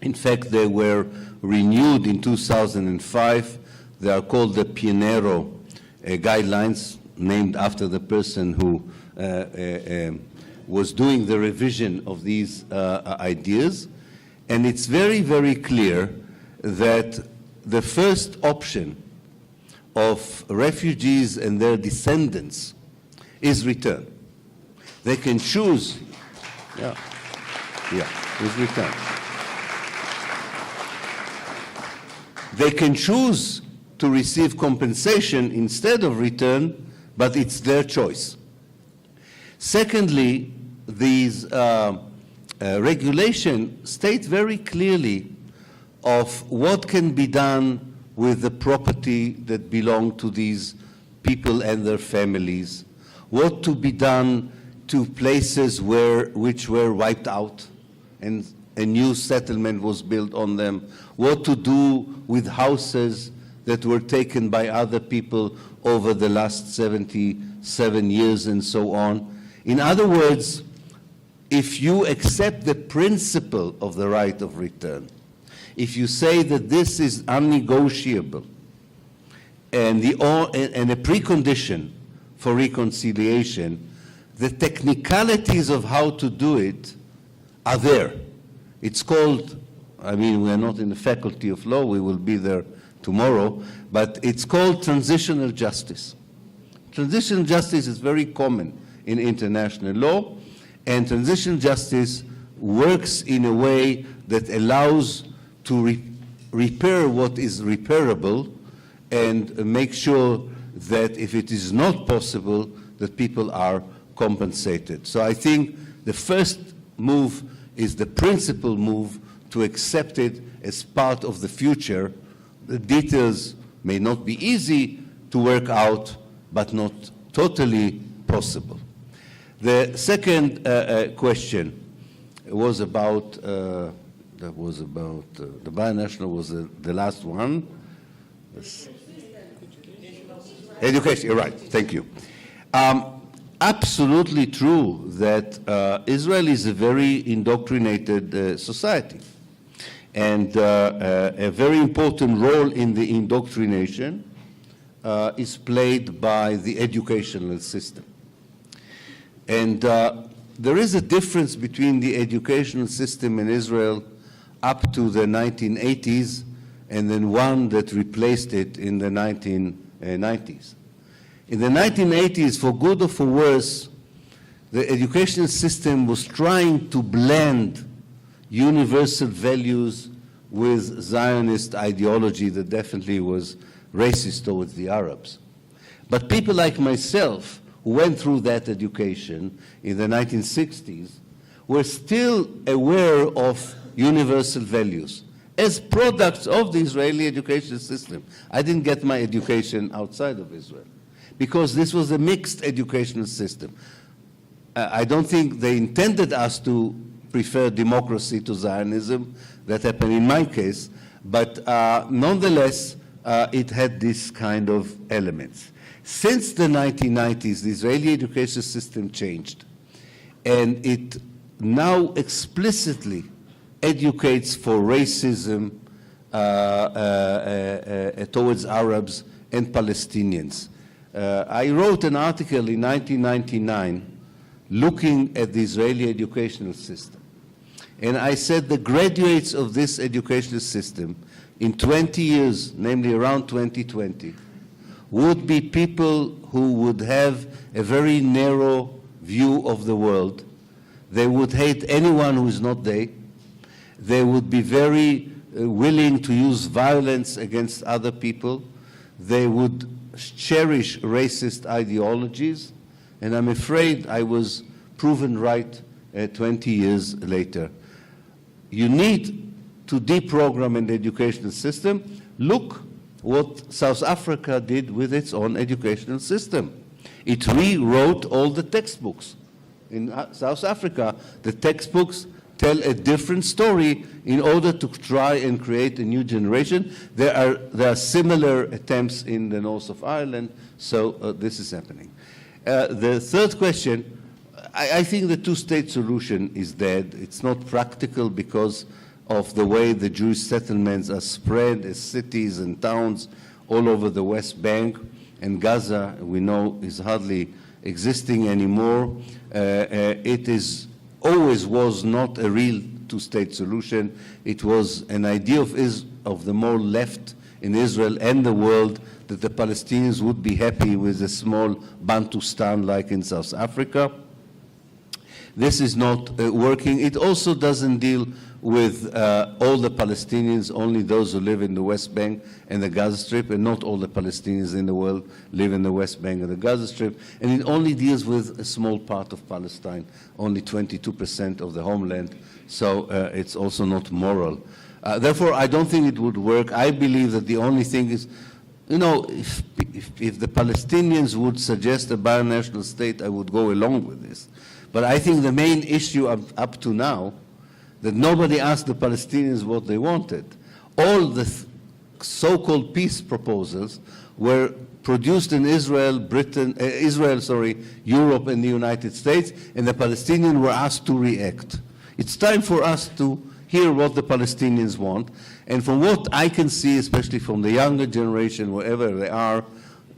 D: In fact, they were renewed in 2005. They are called the Pionero guidelines, named after the person who was doing the revision of these ideas. And it's very, very clear that the first option of refugees and their descendants is return. They can choose, is return. They can choose to receive compensation instead of return, but it's their choice. Secondly, these regulations state very clearly of what can be done with the property that belong to these people and their families, what to be done to places which were wiped out and a new settlement was built on them, what to do with houses that were taken by other people over the last 77 years and so on. In other words, if you accept the principle of the right of return, if you say that this is unnegotiable and a precondition for reconciliation, the technicalities of how to do it are there. It's called, I mean, we are not in the faculty of law, we will be there tomorrow, but it's called transitional justice. Transitional justice is very common in international law, and transitional justice works in a way that allows to repair what is repairable and make sure that if it is not possible, that people are compensated. So I think the first move is the principal move to accept it as part of the future. The details may not be easy to work out, but not totally possible. The second question was about, the binational was the last one. Education, you're right, thank you. Absolutely true that Israel is a very indoctrinated society. And a very important role in the indoctrination is played by the educational system. And there is a difference between the educational system in Israel up to the 1980s and then one that replaced it in the 1990s. In the 1980s, for good or for worse, the educational system was trying to blend universal values with Zionist ideology that definitely was racist towards the Arabs. But people like myself, who went through that education in the 1960s, were still aware of universal values as products of the Israeli education system. I didn't get my education outside of Israel because this was a mixed educational system. I don't think they intended us to prefer democracy to Zionism. That happened in my case, but nonetheless, it had this kind of elements. Since the 1990s, the Israeli education system changed, and it now explicitly educates for racism towards Arabs and Palestinians. I wrote an article in 1999 looking at the Israeli educational system. And I said the graduates of this educational system in 20 years, namely around 2020, would be people who would have a very narrow view of the world. They would hate anyone who is not they. They would be very willing to use violence against other people. They would cherish racist ideologies. And I'm afraid I was proven right 20 years later. You need to deprogram an educational system. Look what South Africa did with its own educational system. It rewrote all the textbooks In South Africa, the textbooks tell a different story in order to try and create a new generation. There are similar attempts in the north of Ireland, so this is happening. The third question, I think the two-state solution is dead. It's not practical because of the way the Jewish settlements are spread as cities and towns all over the West Bank, and Gaza, we know, is hardly existing anymore. It always was not a real two-state solution. It was an idea of the more left in Israel and the world that the Palestinians would be happy with a small Bantustan like in South Africa. This is not working. It also doesn't deal with all the Palestinians, only those who live in the West Bank and the Gaza Strip, and not all the Palestinians in the world live in the West Bank and the Gaza Strip. And it only deals with a small part of Palestine, only 22% of the homeland, so it's also not moral. Therefore, I don't think it would work. I believe that the only thing is, you know, if the Palestinians would suggest a binational state, I would go along with this. But I think the main issue up to now, that nobody asked the Palestinians what they wanted. All the so-called peace proposals were produced in Israel, Europe, and the United States, and the Palestinians were asked to react. It's time for us to hear what the Palestinians want, and from what I can see, especially from the younger generation, wherever they are,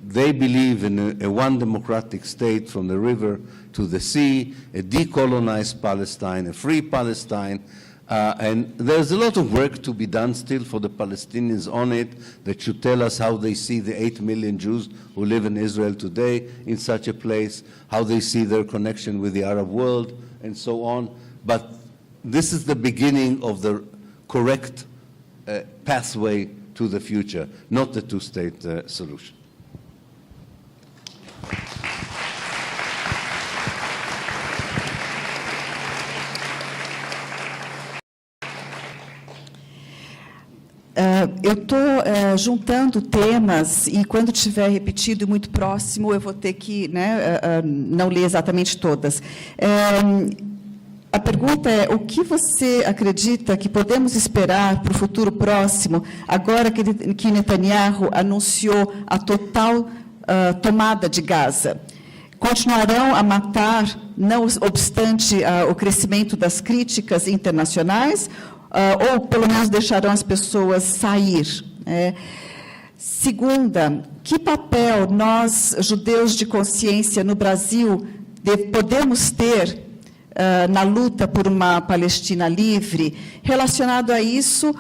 D: they believe in a one democratic state from the river to the sea, a decolonized Palestine, a free Palestine, and there's a lot of work to be done still for the Palestinians on it that should tell us how they see the 8 million Jews who live in Israel today in such a place, how they see their connection with the Arab world, and so on. But this is the beginning of the correct pathway to the future, not the two-state solution.
A: Eu estou juntando temas e quando tiver repetido e muito próximo eu vou ter que não ler exatamente todas. A pergunta é, o que você acredita que podemos esperar para o futuro próximo, agora que Netanyahu anunciou a total tomada de Gaza? Continuarão a matar, não obstante o crescimento das críticas internacionais, ou pelo menos deixarão as pessoas sair? Segunda, que papel nós, judeus de consciência no Brasil, podemos ter na luta por uma Palestina livre? Relacionado a isso,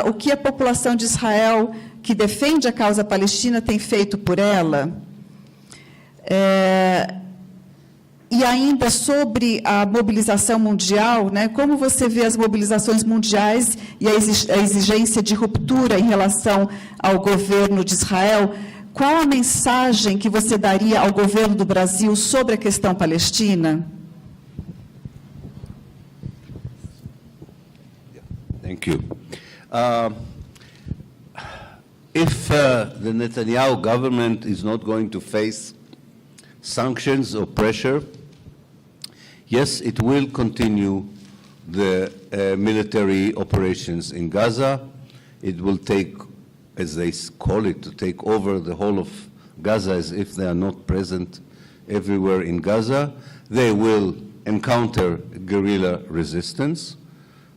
A: o que a população de Israel, que defende a causa palestina, tem feito por ela? E ainda sobre a mobilização mundial, como você vê as mobilizações mundiais e a exigência de ruptura em relação ao governo de Israel? Qual a mensagem que você daria ao governo do Brasil sobre a questão palestina?
D: Thank you. If the Netanyahu government is not going to face sanctions or pressure, yes, it will continue the military operations in Gaza. It will take, as they call it, to take over the whole of Gaza as if they are not present everywhere in Gaza. They will encounter guerrilla resistance.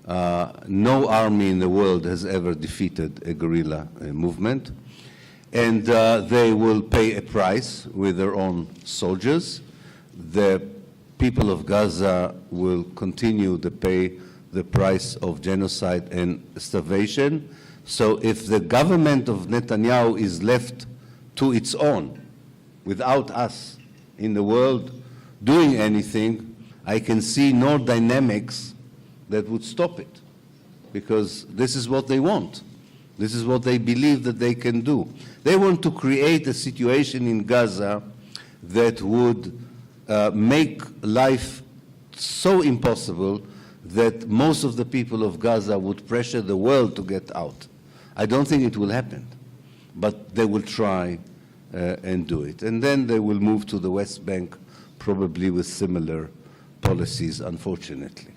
D: No army in the world has ever defeated a guerrilla movement. And they will pay a price with their own soldiers. The people of Gaza will continue to pay the price of genocide and starvation. So if the government of Netanyahu is left to its own, without us in the world doing anything, I can see no dynamics that would stop it, because this is what they want. This is what they believe that they can do. They want to create a situation in Gaza that would make life so impossible that most of the people of Gaza would pressure the world to get out. I don't think it will happen, but they will try and do it. And then they will move to the West Bank, probably with similar policies, unfortunately.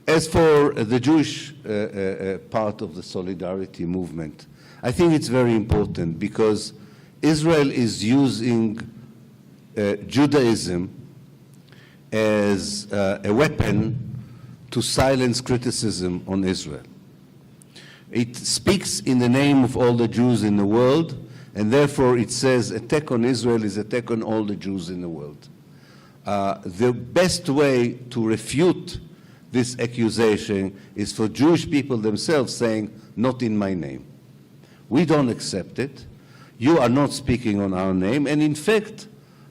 D: As for the Jewish part of the solidarity movement, I think it's very important because Israel is using Judaism as a weapon to silence criticism on Israel. It speaks in the name of all the Jews in the world, and therefore it says attack on Israel is attack on all the Jews in the world. The best way to refute this accusation is for Jewish people themselves saying, not in my name. We don't accept it. You are not speaking on our name, and in fact,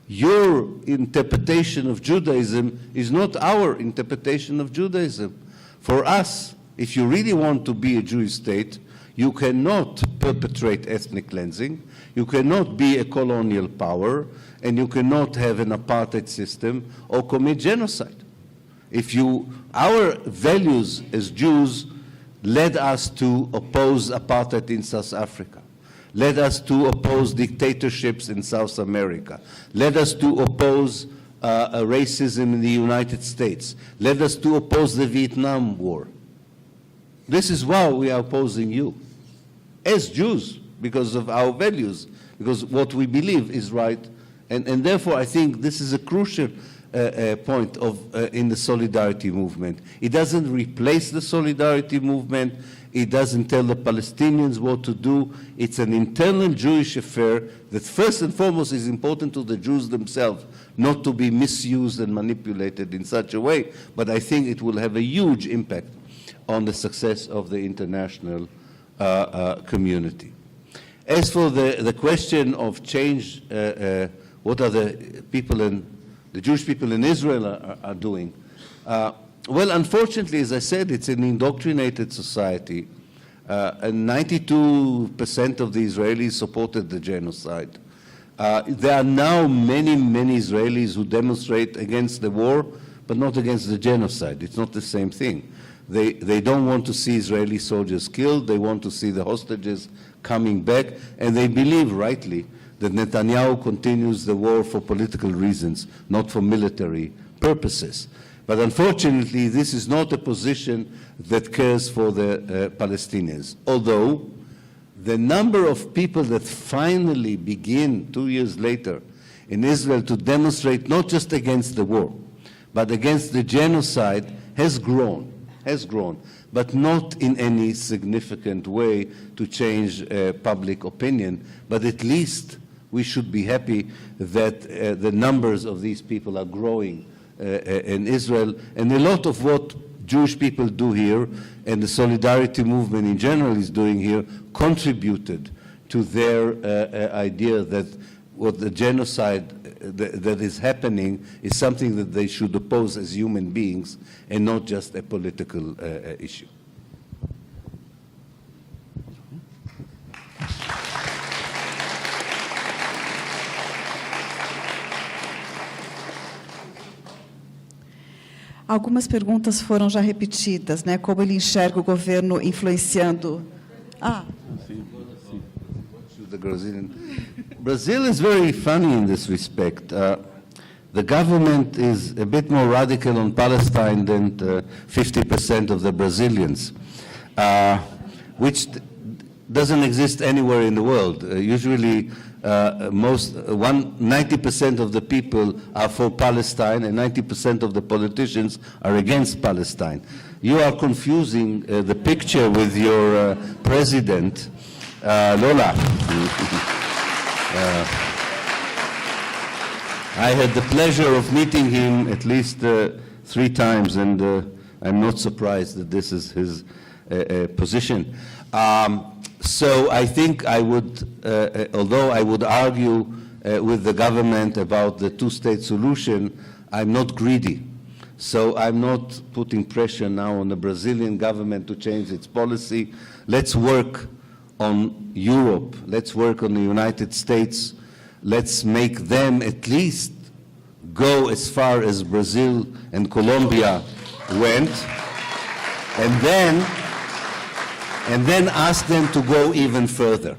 D: your interpretation of Judaism is not our interpretation of Judaism. For us, if you really want to be a Jewish state, you cannot perpetrate ethnic cleansing, you cannot be a colonial power, and you cannot have an apartheid system or commit genocide. Our values as Jews led us to oppose apartheid in South Africa, led us to oppose dictatorships in South America, led us to oppose racism in the United States, led us to oppose the Vietnam War. This is why we are opposing you, as Jews, because of our values, because what we believe is right, and therefore I think this is a crucial point in the solidarity movement. It doesn't replace the solidarity movement. It doesn't tell the Palestinians what to do. It's an internal Jewish affair that first and foremost is important to the Jews themselves, not to be misused and manipulated in such a way, but I think it will have a huge impact on the success of the international community. As for the question of change, what are the Jewish people in Israel are doing? Well, unfortunately, as I said, it's an indoctrinated society, and 92% of the Israelis supported the genocide. There are now many, many Israelis who demonstrate against the war, but not against the genocide. It's not the same thing. They don't want to see Israeli soldiers killed. They want to see the hostages coming back, and they believe, rightly, that Netanyahu continues the war for political reasons, not for military purposes. But unfortunately, this is not a position that cares for the Palestinians. Although the number of people that finally begin 2 years later in Israel to demonstrate not just against the war, but against the genocide has grown, but not in any significant way to change public opinion. But at least we should be happy that the numbers of these people are growing in Israel, and a lot of what Jewish people do here and the solidarity movement in general is doing here contributed to their idea that what the genocide that is happening is something that they should oppose as human beings and not just a political issue.
A: Algumas perguntas foram já repetidas, né? Como ele enxerga o governo influenciando.
D: Brazil is very funny in this respect. The government is a bit more radical on Palestine than 50% of the Brazilians, which doesn't exist anywhere in the world. Usually, 90% of the people are for Palestine, and 90% of the politicians are against Palestine. You are confusing the picture with your president, Lola. I had the pleasure of meeting him at least 3 times, and I'm not surprised that this is his position. So I think I would, although I would argue with the government about the two-state solution, I'm not greedy. So I'm not putting pressure now on the Brazilian government to change its policy. Let's work on Europe. Let's work on the United States. Let's make them at least go as far as Brazil and Colombia went, and then ask them to go even further,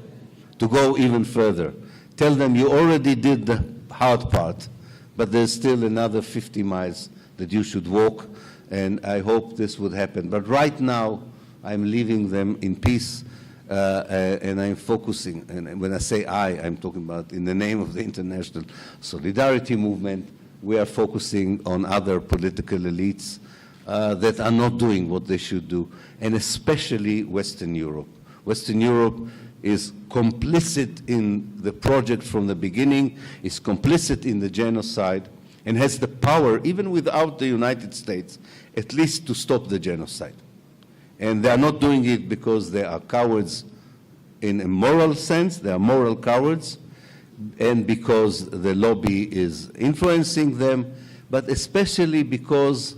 D: Tell them you already did the hard part. but there's still another 50 miles that you should walk, and I hope this would happen. But right now, I'm leaving them in peace, and I'm focusing, and when I say I'm talking about in the name of the international solidarity movement. We are focusing on other political elites that are not doing what they should do, and especially Western Europe. Western Europe is complicit in the project from the beginning, is complicit in the genocide, and has the power, even without the United States, at least to stop the genocide. And they are not doing it because they are cowards in a moral sense, they are moral cowards, and because the lobby is influencing them, but especially because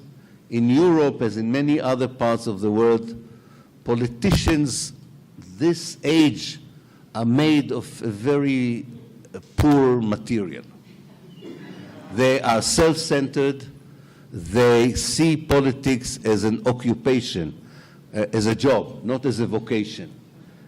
D: in Europe, as in many other parts of the world, politicians this age are made of a very poor material. They are self-centered. They see politics as an occupation, as a job, not as a vocation.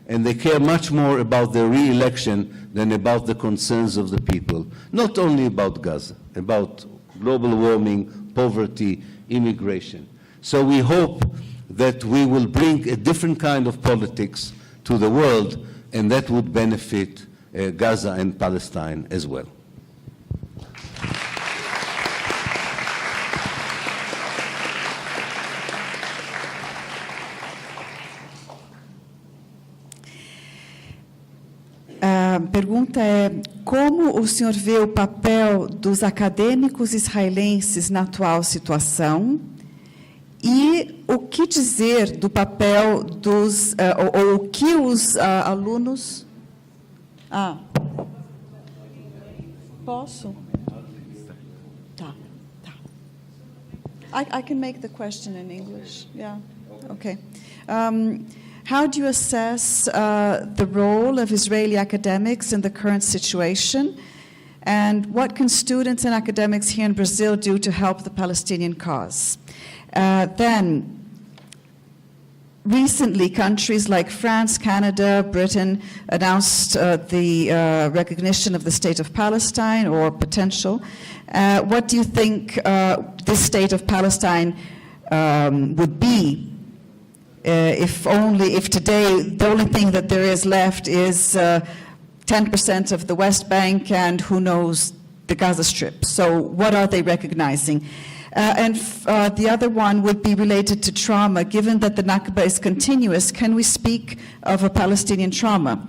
D: And they care much more about their re-election than about the concerns of the people, not only about Gaza, about global warming, poverty, immigration. So we hope that we will bring a different kind of politics to the world, and that would benefit Gaza and Palestine as well.
A: A pergunta é: como o senhor vê o papel dos acadêmicos israelenses na atual situação? E o que dizer do papel dos, ou o que os alunos... Posso? Tá. I can make the question in English. Yeah, okay. How do you assess the role of Israeli academics in the current situation? And what can students and academics here in Brazil do to help the Palestinian cause? Then, recently, countries like France, Canada, Britain announced the recognition of the state of Palestine, or potential. What do you think this state of Palestine would be if today the only thing that there is left is 10% of the West Bank and who knows the Gaza Strip? So what are they recognizing? And the other one would be related to trauma. Given that the Nakba is continuous, can we speak of a Palestinian trauma?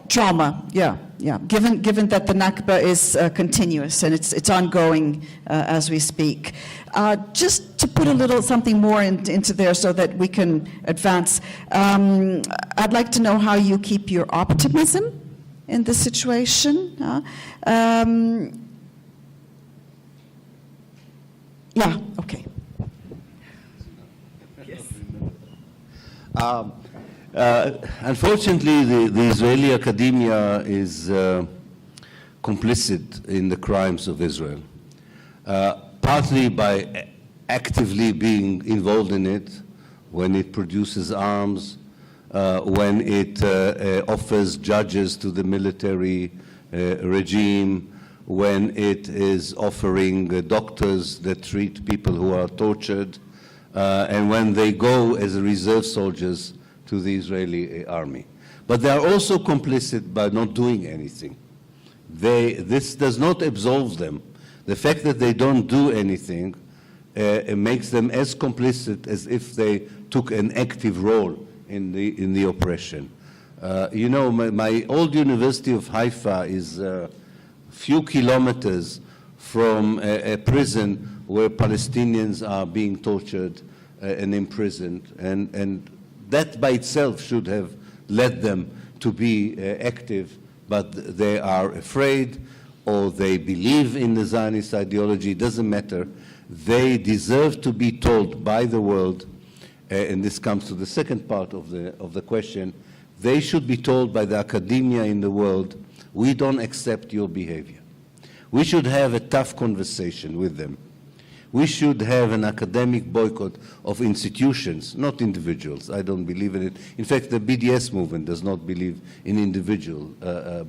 A: Trauma, yeah. Given that the Nakba is continuous and it's ongoing as we speak. Just to put a little something more into there so that we can advance, I'd like to know how you keep your optimism in this situation. Yeah, okay. Yes.
D: Unfortunately, the Israeli academia is complicit in the crimes of Israel, partly by actively being involved in it when it produces arms, when it offers judges to the military regime, when it is offering doctors that treat people who are tortured, and when they go as reserve soldiers to the Israeli army. But they are also complicit by not doing anything. This does not absolve them. The fact that they don't do anything it makes them as complicit as if they took an active role in the oppression. You know, my old University of Haifa is few kilometers from a prison where Palestinians are being tortured and imprisoned, and that by itself should have led them to be active, but they are afraid or they believe in the Zionist ideology. It doesn't matter. They deserve to be told by the world, and this comes to the second part of the question, they should be told by the academia in the world, we don't accept your behavior. We should have a tough conversation with them. we should have an academic boycott of institutions, not individuals. I don't believe in it. In fact, the BDS movement does not believe in individual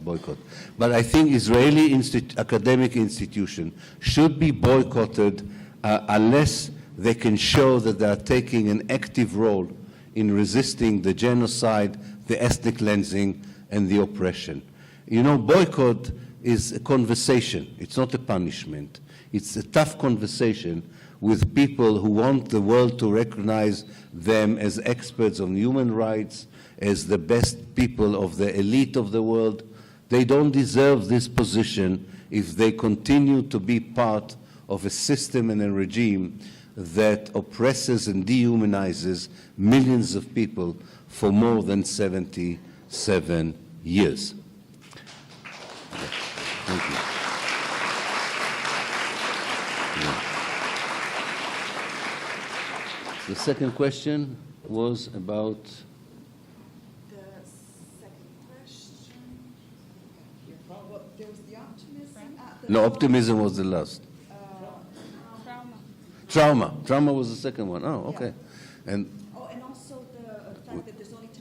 D: boycott. But I think Israeli academic institutions should be boycotted unless they can show that they are taking an active role in resisting the genocide, the ethnic cleansing, and the oppression. You know, boycott is a conversation. It's not a punishment. It's a tough conversation with people who want the world to recognize them as experts on human rights, as the best people of the elite of the world. They don't deserve this position if they continue to be part of a system and a regime that oppresses and dehumanizes millions of people for more than 77 years. Thank you. The second question was about...
A: The second question... Well, there was the optimism...
D: No, optimism was the last. Trauma. Trauma was the second one. Oh, okay.
A: Yeah.
D: And
A: also the fact that there's only 10%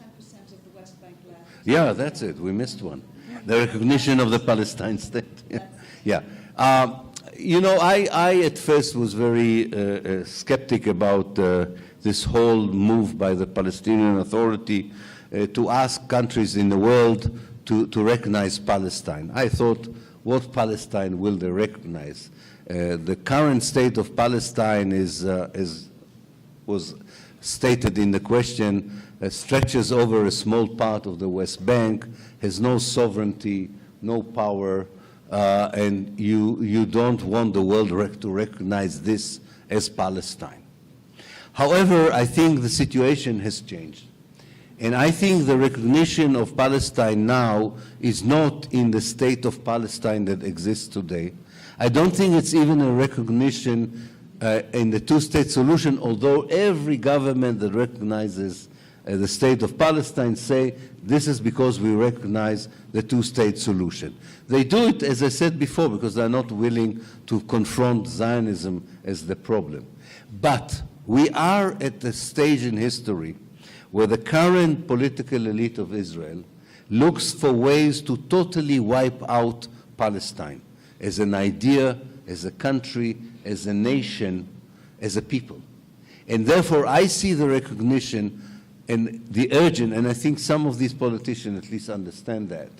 A: of the West Bank left.
D: yeah, that's it. We missed one. The recognition of the Palestine state. Yeah. You know, I at first was very skeptic about this whole move by the Palestinian Authority to ask countries in the world to recognize Palestine. I thought, what Palestine will they recognize? The current state of Palestine was stated in the question, stretches over a small part of the West Bank, has no sovereignty, no power, and you don't want the world to recognize this as Palestine. However, I think the situation has changed. And I think the recognition of Palestine now is not in the state of Palestine that exists today. I don't think it's even a recognition in the two-state solution, although every government that recognizes the state of Palestine say this is because we recognize the two-state solution. They do it, as I said before, because they're not willing to confront Zionism as the problem. But we are at a stage in history where the current political elite of Israel looks for ways to totally wipe out Palestine as an idea, as a country, as a nation, as a people. And therefore, I see the recognition and the urgent, and I think some of these politicians at least understand that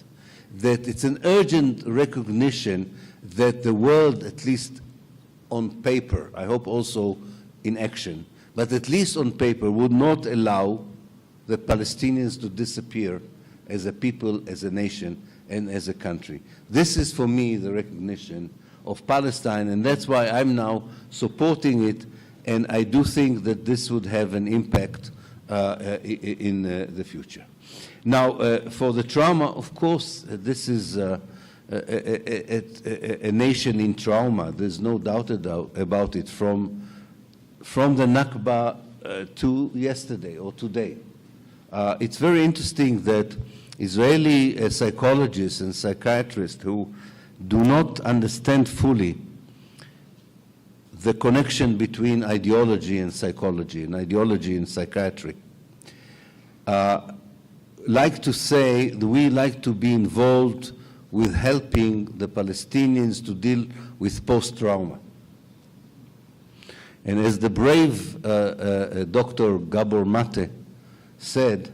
D: it's an urgent recognition that the world, at least on paper, I hope also in action, but at least on paper, would not allow the Palestinians to disappear as a people, as a nation, and as a country. This is, for me, the recognition of Palestine, and that's why I'm now supporting it, and I do think that this would have an impact in the future. Now, for the trauma, of course, this is a nation in trauma. There's no doubt about it, from the Nakba to yesterday or today. It's very interesting that Israeli psychologists and psychiatrists who do not understand fully the connection between ideology and psychology and ideology and psychiatry like to say that we like to be involved with helping the Palestinians to deal with post-trauma. And as the brave Dr. Gabor Mate said,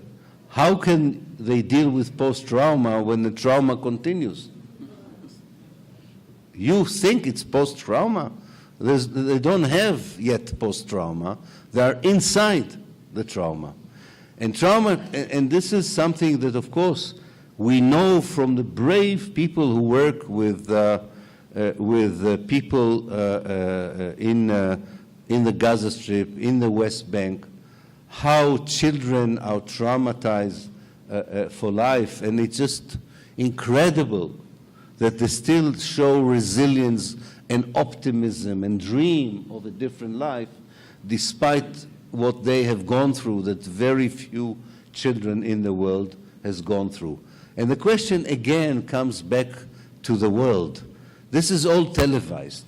D: how can they deal with post-trauma when the trauma continues? You think it's post-trauma? They don't have yet post-trauma. They are inside the trauma. And trauma, and this is something that, of course, we know from the brave people who work with people in the Gaza Strip, in the West Bank, how children are traumatized for life. And it's just incredible that they still show resilience and optimism and dream of a different life, despite what they have gone through, that very few children in the world has gone through. And the question again comes back to the world. This is all televised.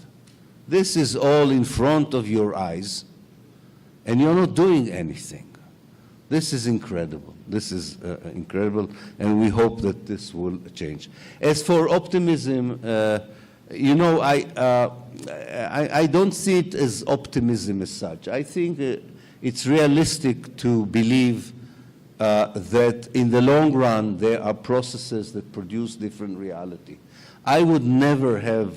D: This is all in front of your eyes, and you're not doing anything. This is incredible. This is incredible, and we hope that this will change. As for optimism, you know, I don't see it as optimism as such. I think it's realistic to believe that in the long run there are processes that produce different reality. I would never have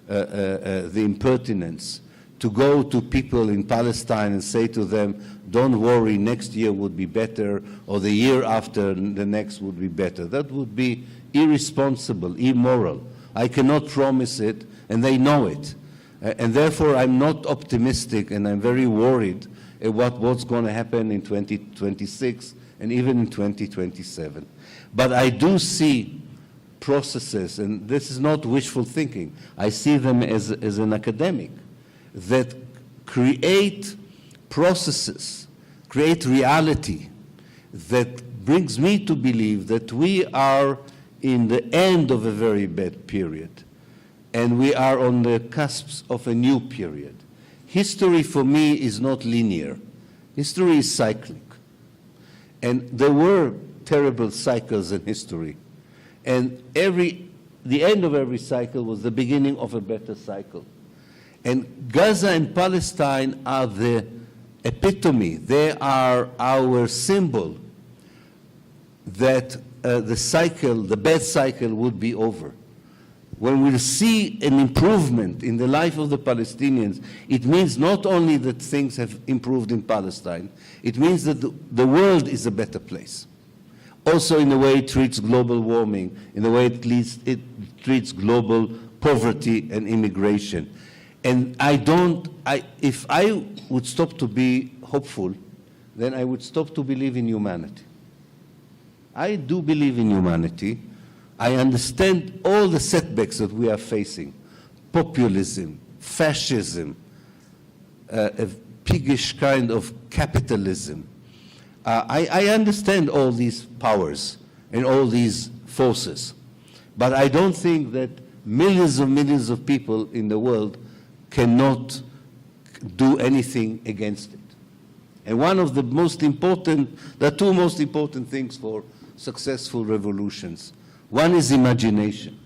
D: the impertinence to go to people in Palestine and say to them, don't worry, next year would be better, or the year after the next would be better. That would be irresponsible, immoral. I cannot promise it, and they know it. And therefore, I'm not optimistic, and I'm very worried about what's going to happen in 2026 and even in 2027. But I do see processes, and this is not wishful thinking. I see them as an academic, that create processes, create reality that brings me to believe that we are in the end of a very bad period, and we are on the cusps of a new period. History for me is not linear. History is cyclic. And there were terrible cycles in history. And the end of every cycle was the beginning of a better cycle. And Gaza and Palestine are the epitome. They are our symbol that the cycle, the bad cycle, would be over. When we see an improvement in the life of the Palestinians, it means not only that things have improved in Palestine, it means that the world is a better place. Also in the way it treats global warming, in the way it treats global poverty and immigration. And if I would stop to be hopeful, then I would stop to believe in humanity. I do believe in humanity. I understand all the setbacks that we are facing. Populism, fascism, a piggish kind of capitalism. I understand all these powers and all these forces. But I don't think that millions of people in the world cannot do anything against it. And one of the most important, the two most important things for successful revolutions. One is imagination.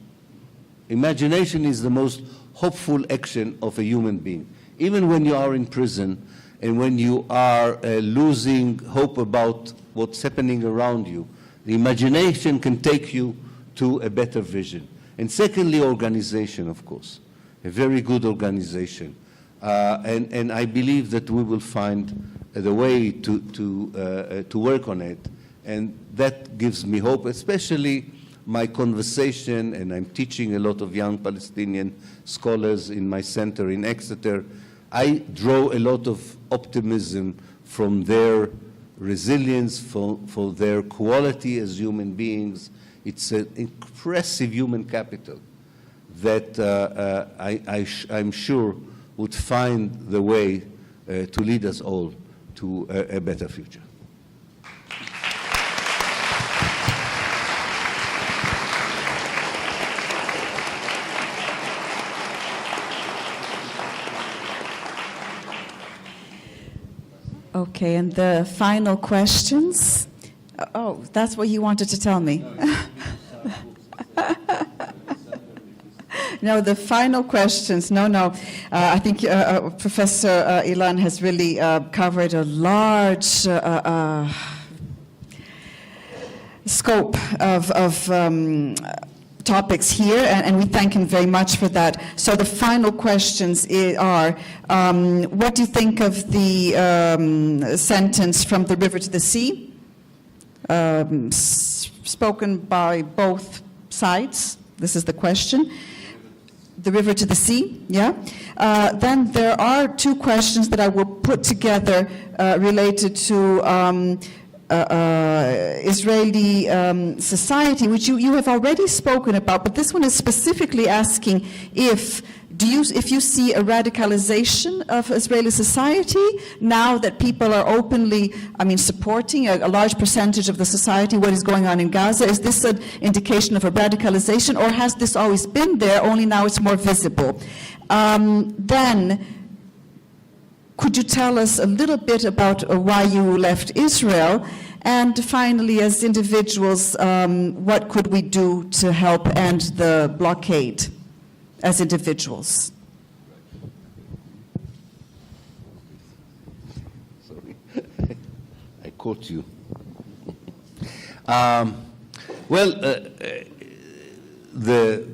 D: Imagination is the most hopeful action of a human being. Even when you are in prison and when you are losing hope about what's happening around you, the imagination can take you to a better vision. And secondly, organization, of course, a very good organization. And I believe that we will find the way to work on it. And that gives me hope, especially my conversation, and I'm teaching a lot of young Palestinian scholars in my center in Exeter. I draw a lot of optimism from their resilience, for their quality as human beings. It's an impressive human capital that I'm sure would find the way to lead us all to a better future.
A: Okay, and the final questions. Oh, that's what you wanted to tell me. No, the final questions. No. I think Professor Ilan has really covered a large scope of topics here, and we thank him very much for that. So the final questions are, what do you think of the sentence from the river to the sea, spoken by both sides? This is the question. The river to the sea, yeah? Then there are two questions that I will put together related to Israeli society, which you have already spoken about, but this one is specifically asking if if you see a radicalization of Israeli society now that people are openly, supporting a large percentage of the society, what is going on in Gaza? Is this an indication of a radicalization, or has this always been there, only now it's more visible? Then, could you tell us a little bit about why you left Israel? And finally, as individuals, what could we do to help end the blockade as individuals?
D: Sorry, I caught you. The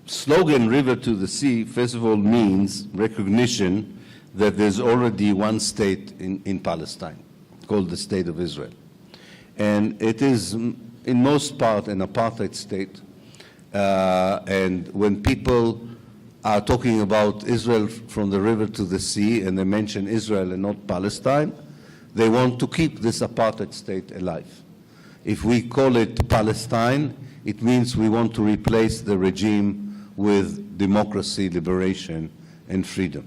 D: slogan "River to the Sea" first of all means recognition that there's already one state in Palestine called the State of Israel. And it is, in most part, an apartheid state. And when people are talking about Israel from the river to the sea, and they mention Israel and not Palestine, they want to keep this apartheid state alive. If we call it Palestine, it means we want to replace the regime with democracy, liberation, and freedom.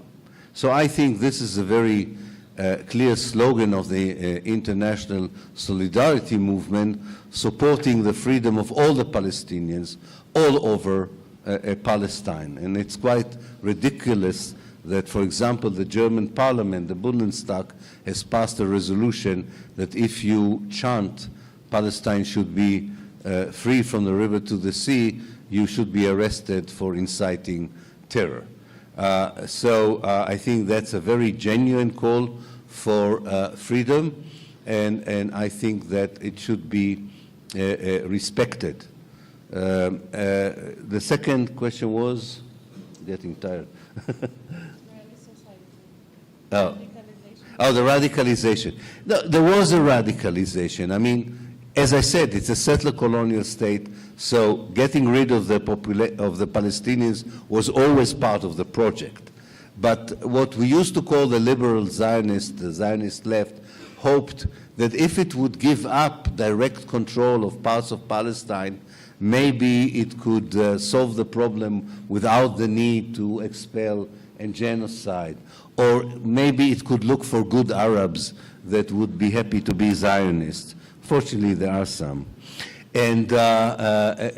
D: So I think this is a very clear slogan of the international solidarity movement, supporting the freedom of all the Palestinians all over Palestine. And it's quite ridiculous that, for example, the German parliament, the Bundestag, has passed a resolution that if you chant Palestine should be free from the river to the sea, you should be arrested for inciting terror. So I think that's a very genuine call for freedom, and I think that it should be respected. The second question was, getting tired. The radicalization. No, there was a radicalization. I mean, as I said, it's a settler colonial state, so getting rid of the Palestinians was always part of the project. But what we used to call the liberal Zionists, the Zionist left, hoped that if it would give up direct control of parts of Palestine, maybe it could solve the problem without the need to expel and genocide. Or maybe it could look for good Arabs that would be happy to be Zionists. Fortunately, there are some. And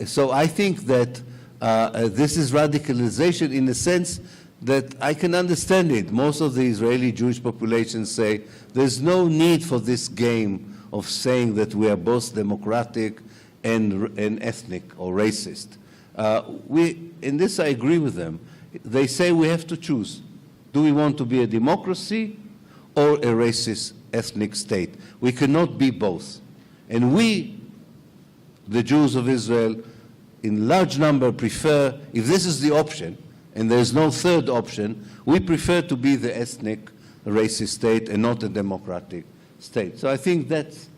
D: so I think that this is radicalization in the sense that I can understand it. Most of the Israeli Jewish population say there's no need for this game of saying that we are both democratic and ethnic or racist. In this I agree with them. They say we have to choose. Do we want to be a democracy or a racist ethnic state? We cannot be both. And we, the Jews of Israel, in large number prefer, if this is the option, and there's no third option, we prefer to be the ethnic racist state and not a democratic state. So I think that's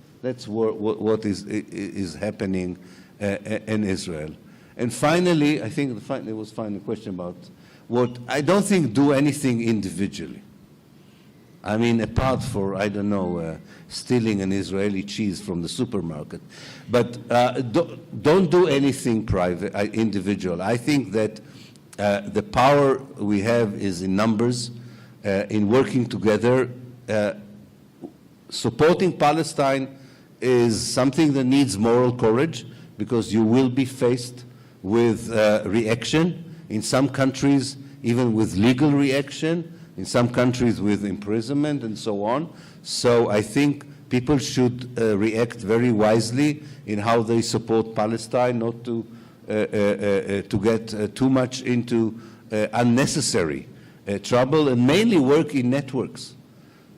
D: what is happening in Israel. And finally, I think there was a final question about what I don't think do anything individually. I mean, apart for, I don't know, stealing an Israeli cheese from the supermarket. But don't do anything private, individual. I think that the power we have is in numbers, in working together. Supporting Palestine is something that needs moral courage, because you will be faced with reaction. In some countries, even with legal reaction. In some countries with imprisonment and so on. So I think people should react very wisely in how they support Palestine, not to get too much into unnecessary trouble, and mainly work in networks.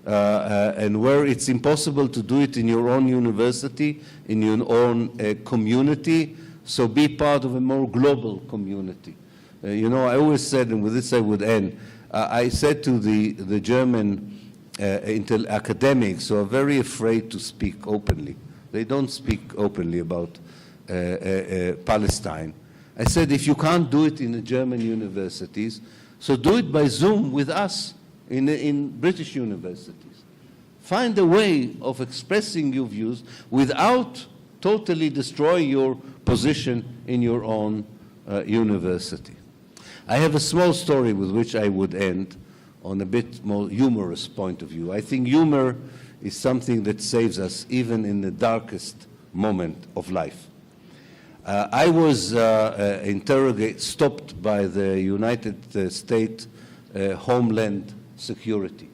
D: And where it's impossible to do it in your own university, in your own community, so be part of a more global community. You know, I always said, and with this I would end, I said to the German academics who are very afraid to speak openly. They don't speak openly about Palestine. I said, if you can't do it in the German universities, so do it by Zoom with us in British universities. Find a way of expressing your views without totally destroying your position in your own university. I have a small story with which I would end on a bit more humorous point of view. I think humor is something that saves us even in the darkest moment of life. I was stopped by the United States Homeland Security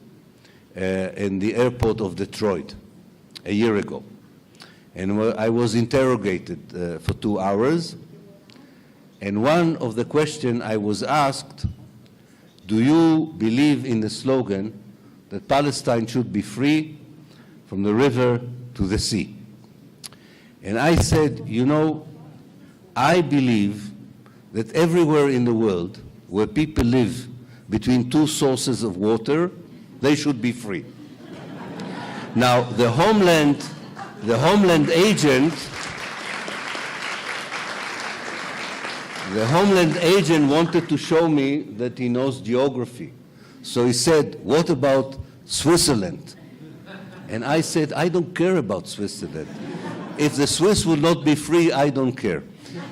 D: in the airport of Detroit a year ago. And I was interrogated for 2 hours. And one of the questions I was asked, do you believe in the slogan that Palestine should be free from the river to the sea? And I said, you know, I believe that everywhere in the world where people live between 2 sources of water, they should be free. Now, the homeland agent wanted to show me that he knows geography. So he said, what about Switzerland? And I said, I don't care about Switzerland. If the Swiss will not be free, I don't care.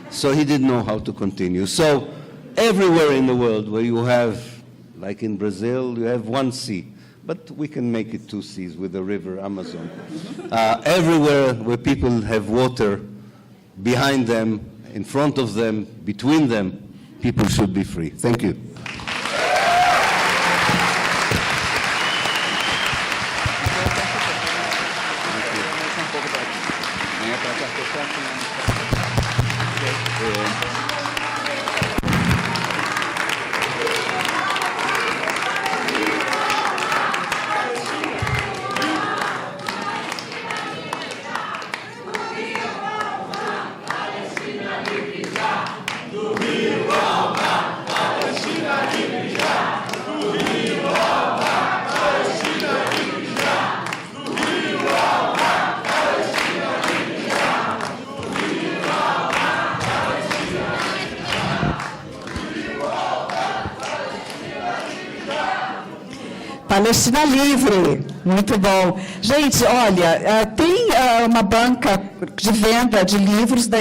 D: So he didn't know how to continue. So everywhere in the world where you have, like in Brazil, you have 1 sea, but we can make it 2 seas with the river Amazon. Everywhere where people have water behind them, in front of them, between them, people should be free. Thank you.
A: Palestina livre, muito bom. Gente, olha, tem uma banca de venda de livros da